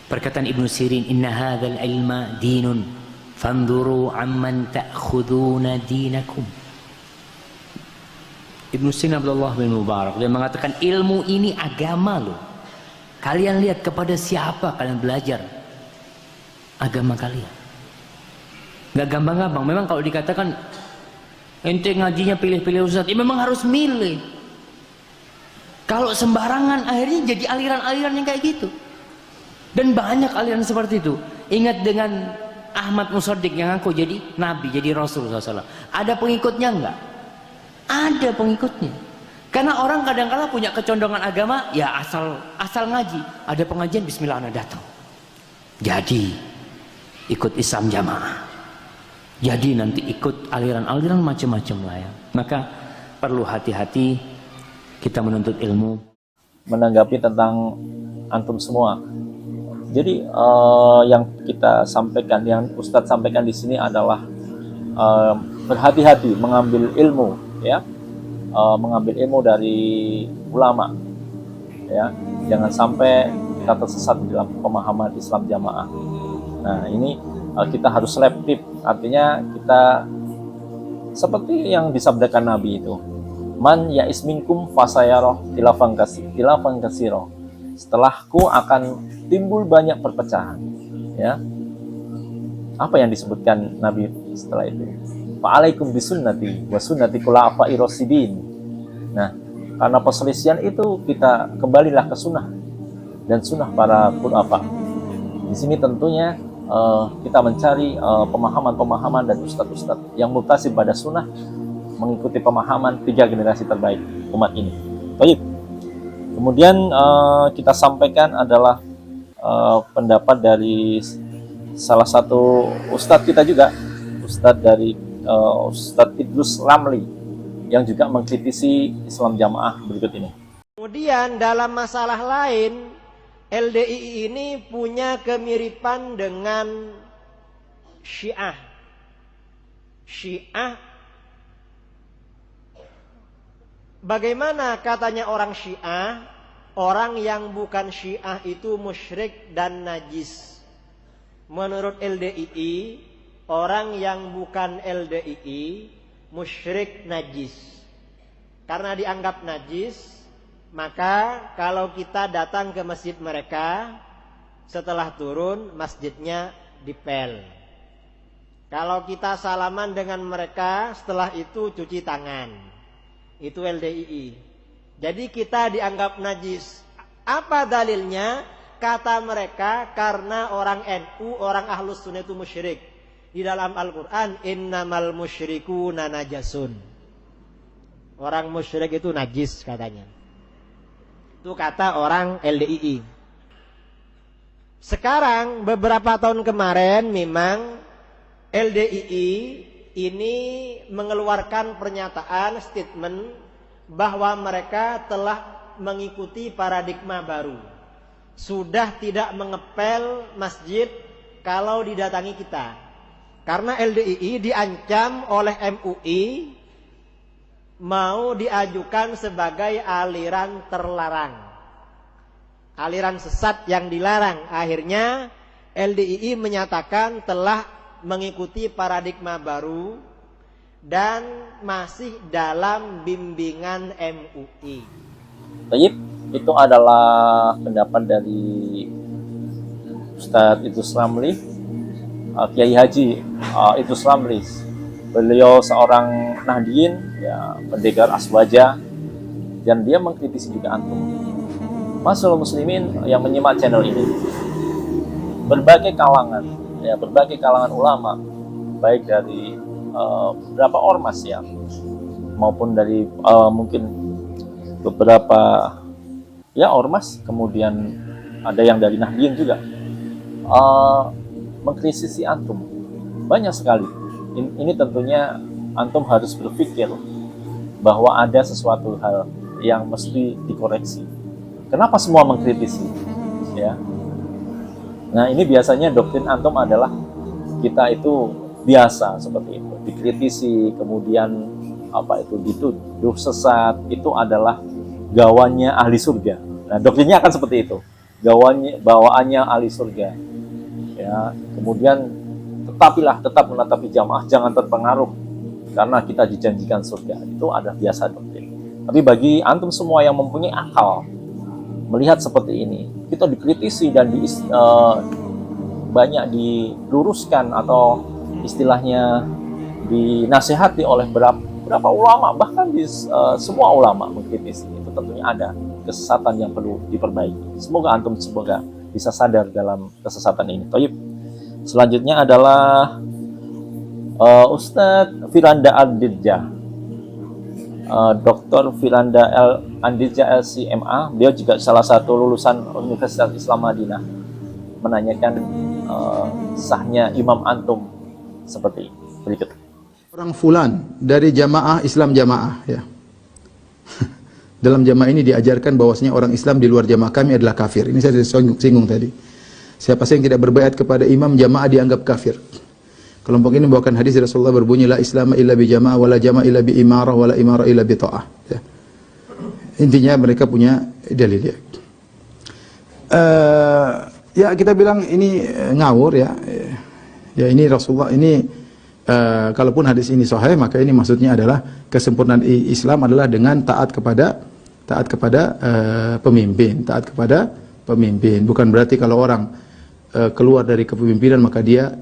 Perkataan Ibnu Sirin, inna hadzal ilma dinun fanzuru amman ta'khuduna dinakum. Ibnu Sirin Abdullah bin Mubarak dia mengatakan ilmu ini agama loh. Kalian lihat kepada siapa kalian belajar agama kalian. Nggak gampang-gampang. Memang kalau dikatakan ente ngajinya pilih-pilih ustaz, ya memang harus milih. Kalau sembarangan akhirnya jadi aliran-aliran yang kayak gitu. Dan banyak aliran seperti itu. Ingat dengan Ahmad Musaddiq yang ngaku jadi nabi, jadi rasul SAW. Ada pengikutnya enggak? Ada pengikutnya. Karena orang kadang-kala punya kecondongan agama, ya asal ngaji. Ada pengajian, bismillah anak datang. Jadi ikut Islam Jamaah. Jadi nanti ikut aliran-aliran macam-macam lah ya. Maka perlu hati-hati kita menuntut ilmu. Menanggapi tentang antum semua. Jadi yang kita sampaikan, yang Ustadz sampaikan di sini adalah berhati-hati mengambil ilmu, ya, mengambil ilmu dari ulama, ya. Jangan sampai kita tersesat dalam pemahaman Islam Jamaah. Nah ini kita harus selektif, artinya kita seperti yang disabdakan Nabi itu, man ya'is minkum fasayara tilafan kasiro. Setelahku akan timbul banyak perpecahan, ya. Apa yang disebutkan Nabi setelah itu? Fa'alaikum bisunnati wa sunnati khulafa'ir rasyidin. Nah, karena perselisihan itu kita kembalilah ke sunnah dan sunnah para khulafa. Di sini tentunya kita mencari pemahaman-pemahaman dan ustadz-ustadz yang mutasib pada sunnah, mengikuti pemahaman 3 generasi terbaik umat ini. Baik. Kemudian kita sampaikan adalah pendapat dari salah satu ustadz kita juga, ustadz dari Ustadz Idrus Ramli, yang juga mengkritisi Islam Jamaah berikut ini. Kemudian dalam masalah lain, LDII ini punya kemiripan dengan Syiah. Syiah, bagaimana katanya orang Syiah? Orang yang bukan Syiah itu musyrik dan najis. Menurut LDII, orang yang bukan LDII musyrik najis. Karena dianggap najis, maka kalau kita datang ke masjid mereka, setelah turun masjidnya dipel. Kalau kita salaman dengan mereka, setelah itu cuci tangan. Itu LDII. Jadi kita dianggap najis. Apa dalilnya? Kata mereka karena orang NU, orang Ahlus Sunnah itu musyrik. Di dalam Al-Quran, innamal musyrikuna najasun. Orang musyrik itu najis katanya. Itu kata orang LDII. Sekarang beberapa tahun kemarin memang LDII ini mengeluarkan pernyataan statement bahwa mereka telah mengikuti paradigma baru. Sudah tidak mengepel masjid kalau didatangi kita. Karena LDII diancam oleh MUI mau diajukan sebagai aliran terlarang, aliran sesat yang dilarang. Akhirnya LDII menyatakan telah mengikuti paradigma baru dan masih dalam bimbingan MUI. Baik, itu adalah pendapat dari Ustadz Idrus Ramli, Kiai Haji Idrus Ramli. Beliau seorang Nahdien, ya, pendekar Aswaja, dan dia mengkritisi juga antum. Masyaallah muslimin yang menyimak channel ini, berbagai kalangan, ya, berbagai kalangan ulama, baik dari beberapa ormas ya, maupun dari mungkin beberapa ya ormas, kemudian ada yang dari Nahdien juga, mengkritisi antum banyak sekali. Ini tentunya antum harus berpikir bahwa ada sesuatu hal yang mesti dikoreksi. Kenapa semua mengkritisi? Ya. Nah, ini biasanya doktrin antum adalah kita itu biasa seperti itu, dikritisi, kemudian dituduh sesat, itu adalah gawannya ahli surga. Nah, doktrinnya akan seperti itu, bawaannya ahli surga. Ya, kemudian tetap menetapi jamaah, jangan terpengaruh karena kita dijanjikan surga. Itu ada biasa doktrin. Tapi bagi antum semua yang mempunyai akal, melihat seperti ini, kita dikritisi dan banyak diluruskan atau istilahnya dinasihati oleh beberapa ulama, bahkan semua ulama mengkritisi, itu tentunya ada kesesatan yang perlu diperbaiki. Semoga antum bisa sadar dalam kesesatan ini. Taib. Selanjutnya adalah Ustadz Firanda Al-Dirja, Dr. Firanda Al-Dirja LCMA. Beliau juga salah satu lulusan Universitas Islam Madinah, menanyakan sahnya imam antum seperti berikut. Orang fulan dari jamaah Islam jamaah, ya. Dalam jamaah ini diajarkan bahwasanya orang Islam di luar jamaah kami adalah kafir. Ini saya singgung tadi. Siapa saja yang tidak berbaiat kepada imam jamaah dianggap kafir. Kelompok ini membawakan hadis Rasulullah berbunyi la islama illa bi jamaah wala jamaah illa bi imarah wala imarah illa bi ta'ah. Ya. Intinya mereka punya dalil, ya. Ya kita bilang ini ngawur, ya. Ya ini Rasulullah ini kalaupun hadis ini sahih, maka ini maksudnya adalah kesempurnaan Islam adalah dengan taat kepada pemimpin, taat kepada pemimpin. Bukan berarti kalau orang keluar dari kepemimpinan maka dia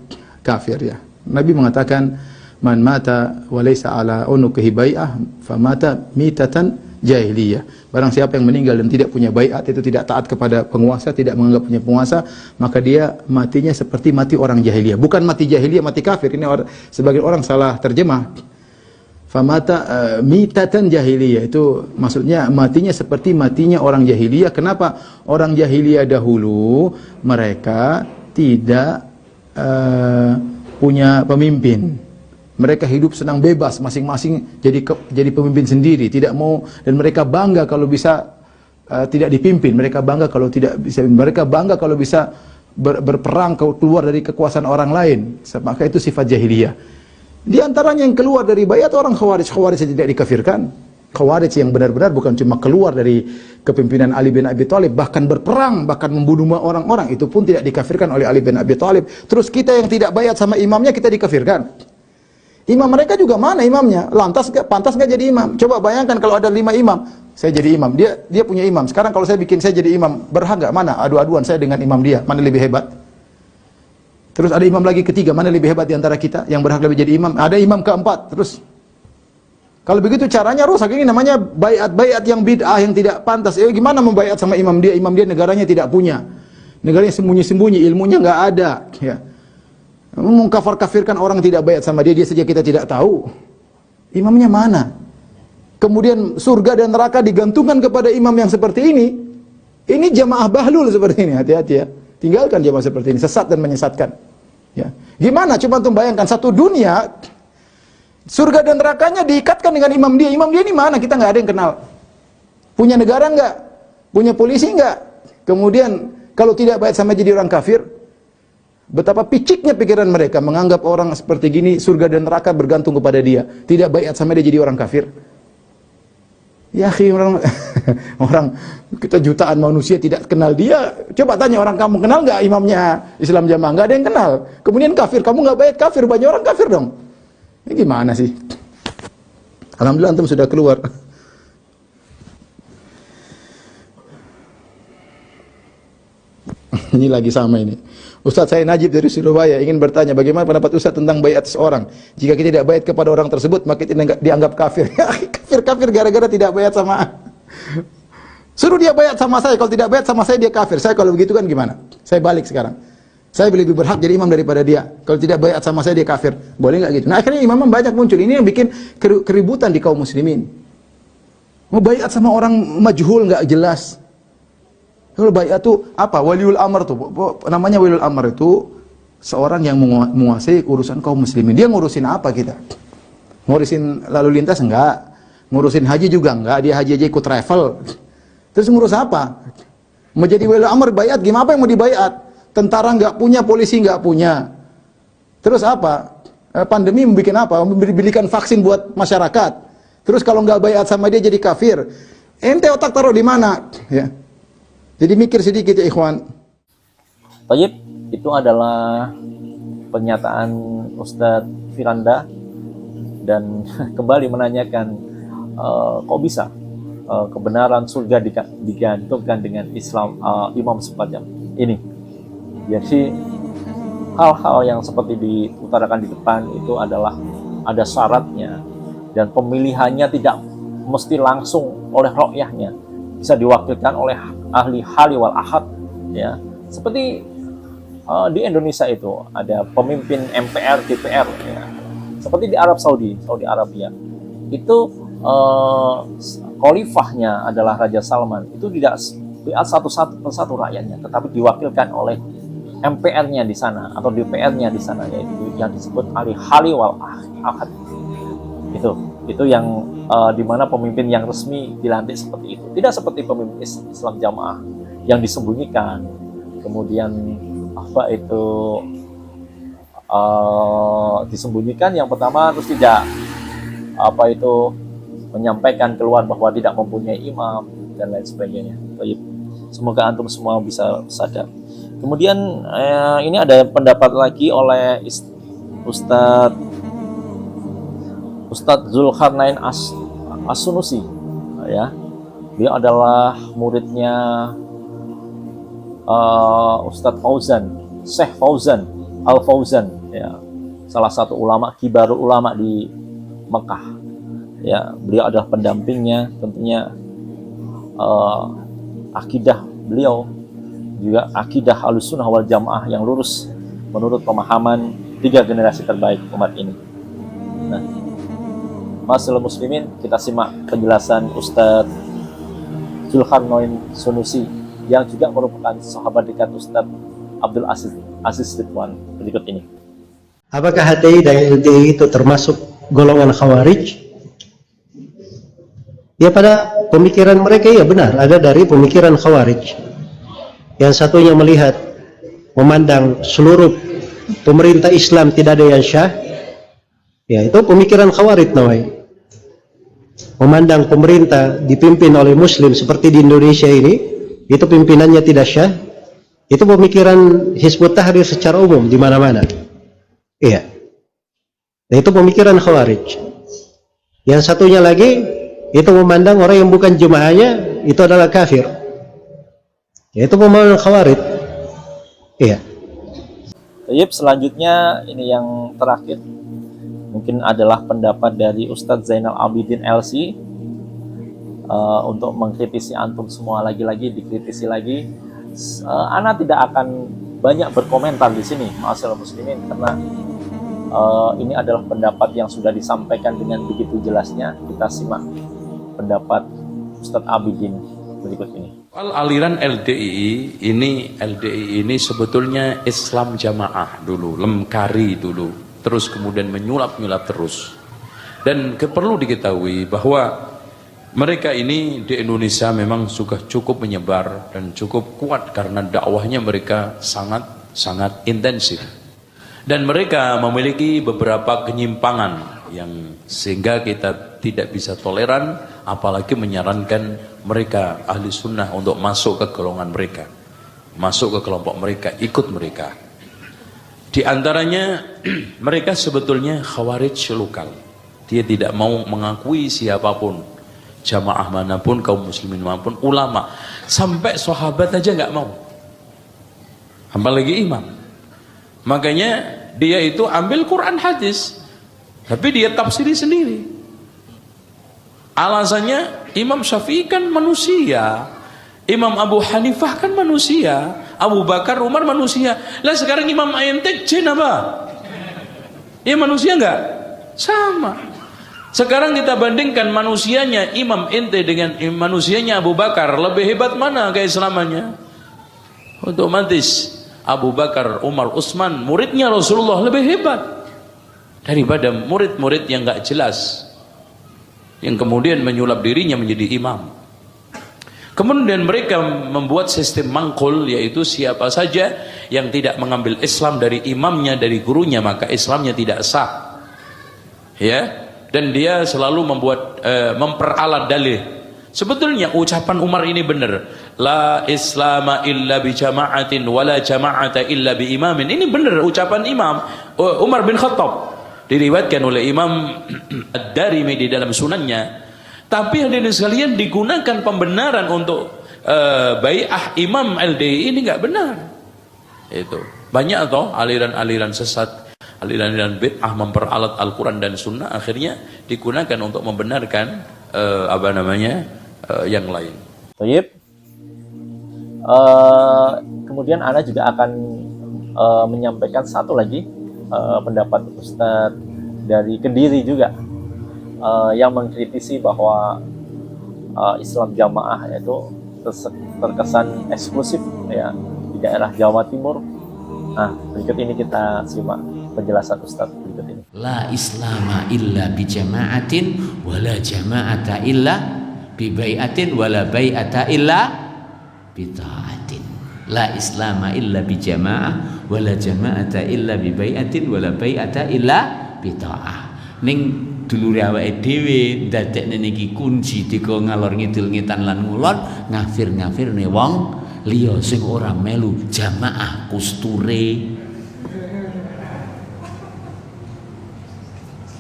kafir, ya. Nabi mengatakan man mata wa laysa ala unuqihi bai'ah famata mitatan jahiliyah. Barang siapa yang meninggal dan tidak punya baiat, itu tidak taat kepada penguasa, tidak menganggap punya penguasa, maka dia matinya seperti mati orang jahiliyah. Bukan mati jahiliyah, mati kafir. Ini sebagian orang salah terjemah. Famata mitatan jahiliyah, itu maksudnya matinya seperti matinya orang jahiliyah. Kenapa? Orang jahiliyah dahulu mereka tidak punya pemimpin. Mereka hidup senang bebas, masing-masing jadi pemimpin sendiri, tidak mau, dan mereka bangga kalau bisa tidak dipimpin. Mereka bangga kalau tidak bisa. Mereka bangga kalau bisa berperang keluar dari kekuasaan orang lain. Maka itu sifat jahiliyah. Di antaranya yang keluar dari baiat orang Khawarij. Khawarij yang tidak dikafirkan. Khawarij yang benar-benar bukan cuma keluar dari kepimpinan Ali bin Abi Thalib, bahkan berperang, bahkan membunuh orang-orang, itu pun tidak dikafirkan oleh Ali bin Abi Thalib. Terus kita yang tidak baiat sama imamnya kita dikafirkan. Imam mereka juga mana imamnya? Pantas nggak jadi imam? Coba bayangkan kalau ada 5 imam, saya jadi imam, dia punya imam. Sekarang kalau saya jadi imam, berhak nggak? Mana? Adu-aduan saya dengan imam dia, mana lebih hebat? Terus ada imam lagi ketiga, mana lebih hebat di antara kita yang berhak lebih jadi imam? Ada imam keempat. Terus kalau begitu caranya rusak. Ini namanya baiat yang bid'ah, yang tidak pantas. Gimana membaiat sama imam dia? Imam dia negaranya tidak punya, negaranya sembunyi-sembunyi, ilmunya nggak ada, ya. Mengkafir-kafirkan orang tidak baiat sama dia saja kita tidak tahu. Imamnya mana? Kemudian surga dan neraka digantungkan kepada imam yang seperti ini. Ini jamaah bahlul seperti ini, hati-hati, ya. Tinggalkan jamaah seperti ini, sesat dan menyesatkan. Ya. Gimana? Coba untuk bayangkan satu dunia, surga dan nerakanya diikatkan dengan imam dia. Imam dia ini mana? Kita nggak ada yang kenal. Punya negara nggak? Punya polisi nggak? Kemudian kalau tidak baiat sama jadi orang kafir. Betapa piciknya pikiran mereka menganggap orang seperti gini surga dan neraka bergantung kepada dia. Tidak baiat sama dia jadi orang kafir. Ya akhi, orang kita jutaan manusia tidak kenal dia. Coba tanya orang, kamu kenal nggak imamnya Islam jamaah? Nggak ada yang kenal. Kemudian kafir, kamu nggak baiat kafir, banyak orang kafir dong. Ini gimana sih? Alhamdulillah antum sudah keluar. Ini lagi sama ini. Ustaz, saya Najib dari Surabaya ingin bertanya bagaimana pendapat Ustaz tentang baiat seseorang. Jika kita tidak baiat kepada orang tersebut maka kita dianggap kafir. Kafir gara-gara tidak baiat sama. Suruh dia baiat sama saya, kalau tidak baiat sama saya dia kafir. Saya kalau begitu kan gimana? Saya balik sekarang. Saya lebih berhak jadi imam daripada dia. Kalau tidak baiat sama saya dia kafir. Boleh nggak gitu? Nah akhirnya imam banyak muncul. Ini yang bikin keributan di kaum muslimin. Mau baiat sama orang majhul nggak jelas. Kalau baiat itu apa? Waliul amr tuh. Namanya waliul amr itu seorang yang menguasai urusan kaum muslimin. Dia ngurusin apa kita? Ngurusin lalu lintas enggak? Ngurusin haji juga enggak? Dia haji aja ikut travel. Terus ngurus apa? Mau jadi wali amr bayat, gimana apa yang mau dibayat? Tentara nggak punya, polisi nggak punya. Terus apa? Pandemi membuat apa? Memberikan vaksin buat masyarakat. Terus kalau nggak bayat sama dia jadi kafir. Ente otak taruh di mana? Ya. Jadi mikir sedikit ya ikhwan. Tayyib, itu adalah pernyataan Ustadz Firanda dan kembali menanyakan kok bisa kebenaran surga digantungkan dengan Islam imam semacam ini. Jadi hal-hal yang seperti diutarakan di depan itu adalah ada syaratnya dan pemilihannya tidak mesti langsung oleh rokyahnya, bisa diwakilkan oleh ahli hali wal ahad ya. Seperti di Indonesia itu ada pemimpin MPR, DPR ya. Seperti di Arab Saudi Arabia itu khalifahnya adalah Raja Salman, itu tidak satu persatu rakyatnya, tetapi diwakilkan oleh MPR-nya di sana atau DPR-nya di sana, yaitu yang disebut ahli hali wal ahad. Itu yang dimana pemimpin yang resmi dilantik seperti itu, tidak seperti pemimpin Islam Jamaah yang disembunyikan, kemudian disembunyikan. Yang pertama terus tidak menyampaikan keluar bahwa tidak mempunyai imam dan lain sebagainya. Semoga antum semua bisa sadar. Kemudian ini ada pendapat lagi oleh Ustadz Zulkarnain As-Sunusi ya. Dia adalah muridnya Ustadz Fauzan, Syekh Fauzan Al-Fauzan ya, salah satu ulama kibarul ulama di Mekah ya. Beliau adalah pendampingnya, tentunya akidah beliau juga akidah Ahlussunnah wal Jamaah yang lurus menurut pemahaman 3 generasi terbaik umat ini. Nah, Ma'asyiral muslimin, kita simak penjelasan Ustadz Zulkarnain Sunusi yang juga merupakan sahabat dekat Ustadz Abdul Aziz Ridwan berikut ini. Apakah HTI dan LDI itu termasuk golongan Khawarij? Ya, pada pemikiran mereka ya benar, ada dari pemikiran Khawarij. Yang satunya melihat, memandang seluruh pemerintah Islam tidak ada yang syah, ya itu pemikiran Khawarij namanya. Memandang pemerintah dipimpin oleh Muslim seperti di Indonesia ini, itu pimpinannya tidak syah, itu pemikiran Hizbut Tahrir secara umum di mana-mana. Iya. Nah, itu pemikiran Khawarij. Yang satunya lagi, itu memandang orang yang bukan jemaahnya itu adalah kafir. Yaitu pemahaman Khawarij. Iya. Baik, selanjutnya ini yang terakhir mungkin adalah pendapat dari Ustadz Zainal Abidin LC untuk mengkritisi antum semua, lagi-lagi dikritisi lagi. Ana tidak akan banyak berkomentar di sini, ma'asyiral muslimin, karena ini adalah pendapat yang sudah disampaikan dengan begitu jelasnya. Kita simak pendapat Ustadz Abidin berikut ini. Aliran LDII ini sebetulnya Islam Jamaah dulu, lemkari dulu, terus kemudian menyulap-nyulap terus. Dan perlu diketahui bahwa mereka ini di Indonesia memang sudah cukup menyebar dan cukup kuat karena dakwahnya mereka sangat intensif. Dan mereka memiliki beberapa kenyimpangan yang sehingga kita tidak bisa toleran, apalagi menyarankan mereka ahli sunnah untuk masuk ke golongan mereka, masuk ke kelompok mereka, ikut mereka. Di antaranya mereka sebetulnya Khawarij lokal. Dia tidak mau mengakui siapapun, jamaah manapun, kaum muslimin manapun, ulama, sampai sahabat aja nggak mau, apalagi imam. Makanya dia itu ambil Quran hadis, tapi dia tafsiri sendiri. Alasannya Imam Syafi'i kan manusia, Imam Abu Hanifah kan manusia, Abu Bakar, Umar manusia. Lah sekarang Imam ente jin apa? Ya manusia enggak? Sama. Sekarang kita bandingkan manusianya Imam ente dengan manusianya Abu Bakar, lebih hebat mana keislamannya? Otomatis Abu Bakar, Umar, Utsman, muridnya Rasulullah lebih hebat daripada murid-murid yang enggak jelas, yang kemudian menyulap dirinya menjadi imam. Kemudian mereka membuat sistem mangkul, yaitu siapa saja yang tidak mengambil Islam dari imamnya, dari gurunya, maka Islamnya tidak sah. Ya, dan dia selalu memperalat dalil. Sebetulnya ucapan Umar ini benar. La islama illa bi jama'atin wala jama'ata illa bi imamin. Ini benar ucapan Imam Umar bin Khattab. Diriwayatkan oleh Imam Ad-Darimi di dalam sunannya. Tapi hadirin sekalian, digunakan pembenaran untuk bai'ah Imam LDI ini nggak benar. Itu banyak toh aliran-aliran sesat, aliran-aliran bid'ah memperalat Al-Quran dan Sunnah, akhirnya digunakan untuk membenarkan yang lain. Baik. Kemudian Ana juga akan menyampaikan satu lagi pendapat Ustadz dari Kediri juga, yang mengkritisi bahwa Islam jamaah itu terkesan eksklusif ya di daerah Jawa Timur. Nah, berikut ini kita simak penjelasan Ustadz berikut ini. La islama illa bi jama'atin wala jama'ata illa bi bai'atin wala bai'ata illa bi ta'atin. La islama illa bi jama'ah wala jama'ata illa bi bai'atin wala bai'ata illa bi ta'ah. Ning dulure awake dhewe ndadekne niki kunci dika ngalor ngidul ngetan lan ngulon ngafir-ngafirne wong liya sing ora melu jamaah kusture.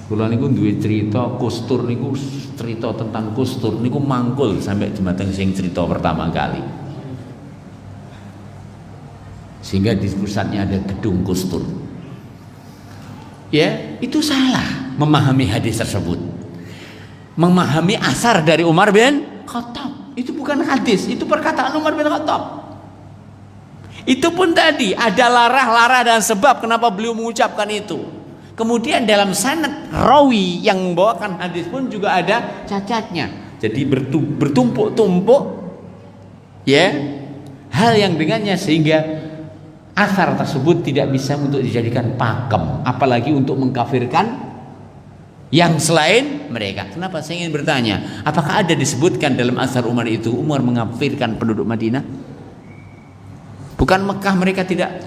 Kula niku duwe cerita kustur niku, cerita tentang kustur niku mangkul sampai dumateng sing cerita pertama kali. Sehingga di pusatnya ada gedung kustur. Ya, itu salah memahami hadis tersebut. Memahami asar dari Umar bin Khattab. Itu bukan hadis, itu perkataan Umar bin Khattab. Itu pun tadi ada larah-larah dan sebab kenapa beliau mengucapkan itu. Kemudian dalam sanad rawi yang membawakan hadis pun juga ada cacatnya. Jadi bertumpuk-tumpuk ya hal yang dengannya, sehingga asar tersebut tidak bisa untuk dijadikan pakem, apalagi untuk mengkafirkan yang selain mereka. Kenapa saya ingin bertanya, apakah ada disebutkan dalam asar Umar itu Umar mengkafirkan penduduk Madinah? Bukan Mekah mereka tidak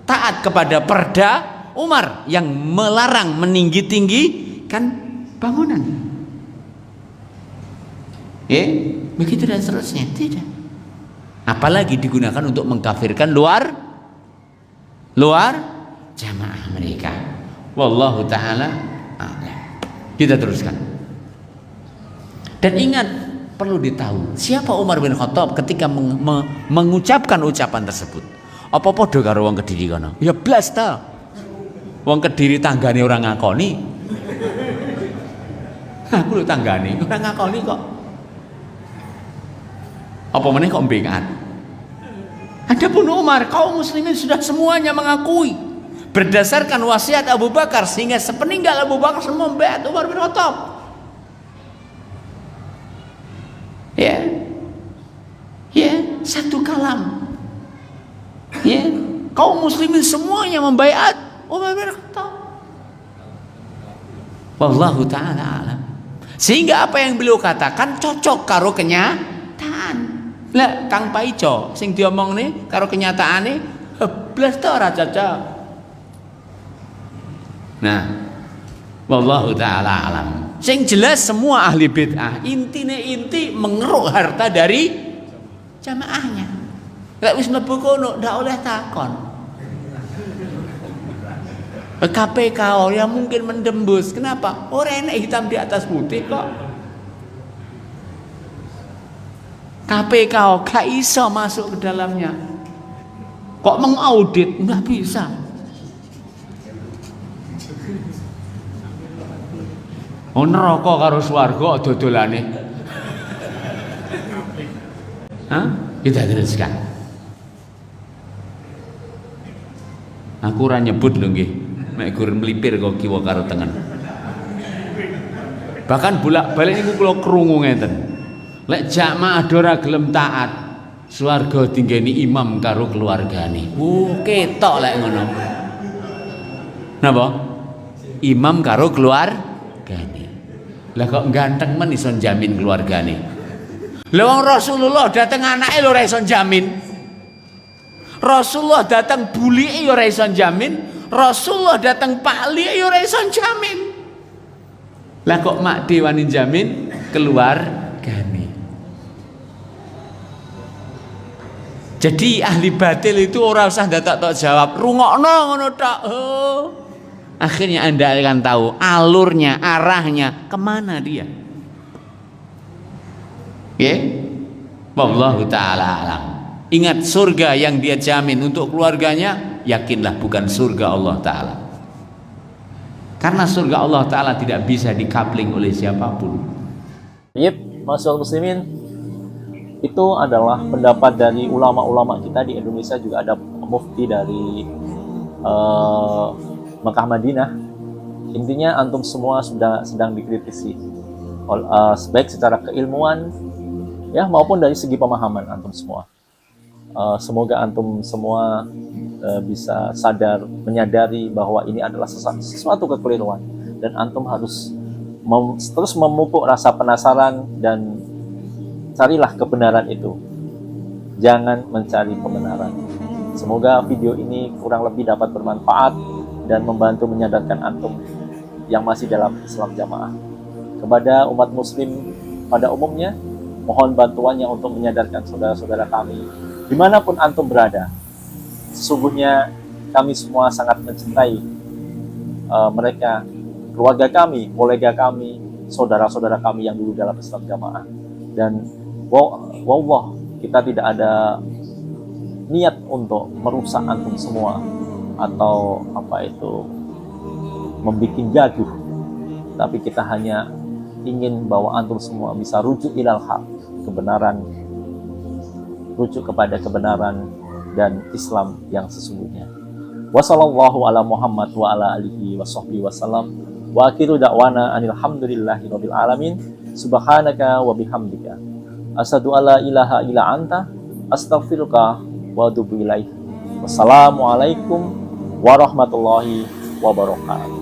taat kepada perda Umar yang melarang meninggi-tinggikan bangunan. Ya, begitu dan seterusnya. Tidak. Apalagi digunakan untuk mengkafirkan luar jamaah mereka. Wallahu taala a'lam. Kita teruskan. Dan ingat, perlu ditahu siapa Umar bin Khattab ketika mengucapkan ucapan tersebut. Apa podo karo wong Kediri kono? Ya blas ta. Wong Kediri tanggane orang ngakoni. Aku lho tanggane orang ngakoni kok. Apa meneh kok mbengat? Adapun Umar, kaum muslimin sudah semuanya mengakui berdasarkan wasiat Abu Bakar, sehingga sepeninggal Abu Bakar semua membaiat Umar bin Khattab. Ya, satu kalam. Ya, kaum muslimin semuanya membaiat Umar bin Khattab. Wallahu taala alam. Sehingga apa yang beliau katakan cocok karo kenyataan. Lah Kang Paico sing diomongne karo kenyataane blas ta ora cocok. Nah, wallahu taala alam. Sing jelas semua ahli bid'ah inti mengeruk harta dari jamaahnya. Lek wis mlebu kono ndak oleh takon. KPK yang mungkin mendembus. Kenapa? Orang enak hitam di atas putih kok. KPK gak iso masuk ke dalamnya. Kok mengaudit? Nggak bisa. Oh, neraka karo swarga dodolane. Hah? Kita teruskan. Aku ora nyebut lho nggih. Nek gur melipir kok kiwa karo tengen. Bahkan bolak-balik niku kula krungu ngeten. Lek jamaah ora gelem taat, swarga tinggeni imam karo keluargane. Ketok lek ngono. Napa? Imam karo keluargane. Lah kok ganteng men iso jamin keluargane. Lha Rasulullah dateng anake lho ora iso jamin. Rasulullah dateng bulike ya ora iso jamin. Rasulullah dateng pahlike ya ora iso jamin. Lah kok mak dewani jamin keluargane. Jadi ahli batil itu ora usah tok jawab, rungokno ngono tok. Oh. Akhirnya Anda akan tahu alurnya, arahnya kemana dia. Ya, wallahu taala alam. Ingat surga yang dia jamin untuk keluarganya, yakinlah bukan surga Allah taala. Karena surga Allah taala tidak bisa dikapling oleh siapapun. Yep, masyaallah muslimin, itu adalah pendapat dari ulama-ulama kita di Indonesia. Juga ada mufti dari Mekah Madinah. Intinya antum semua sedang dikritisi, baik secara keilmuan ya maupun dari segi pemahaman antum semua. Semoga antum semua bisa sadar, menyadari bahwa ini adalah sesuatu kekeliruan, dan antum harus terus memupuk rasa penasaran dan carilah kebenaran itu. Jangan mencari pembenaran. Semoga video ini kurang lebih dapat bermanfaat dan membantu menyadarkan antum yang masih dalam Islam jamaah. Kepada umat muslim pada umumnya, mohon bantuannya untuk menyadarkan saudara-saudara kami dimanapun antum berada. Sesungguhnya kami semua sangat mencintai mereka, keluarga kami, kolega kami, saudara-saudara kami yang dulu dalam Islam jamaah. Dan wallah, kita tidak ada niat untuk merusak antum semua atau membuat gaduh, tapi kita hanya ingin bahwa antum semua bisa rujuk ilal haq, kebenaran, rujuk kepada kebenaran dan Islam yang sesungguhnya. Wassallallahu ala Muhammad wa ala alihi wa sahbihi wasallam. Wa akhiru da'wana anilhamdulillahi rabbil alamin. Subhanaka wa bihamdika asyhadu alla ilaha illa anta astaghfiruka wa atubu ilaik. Wassalamualaikum warahmatullahi wabarakatuh.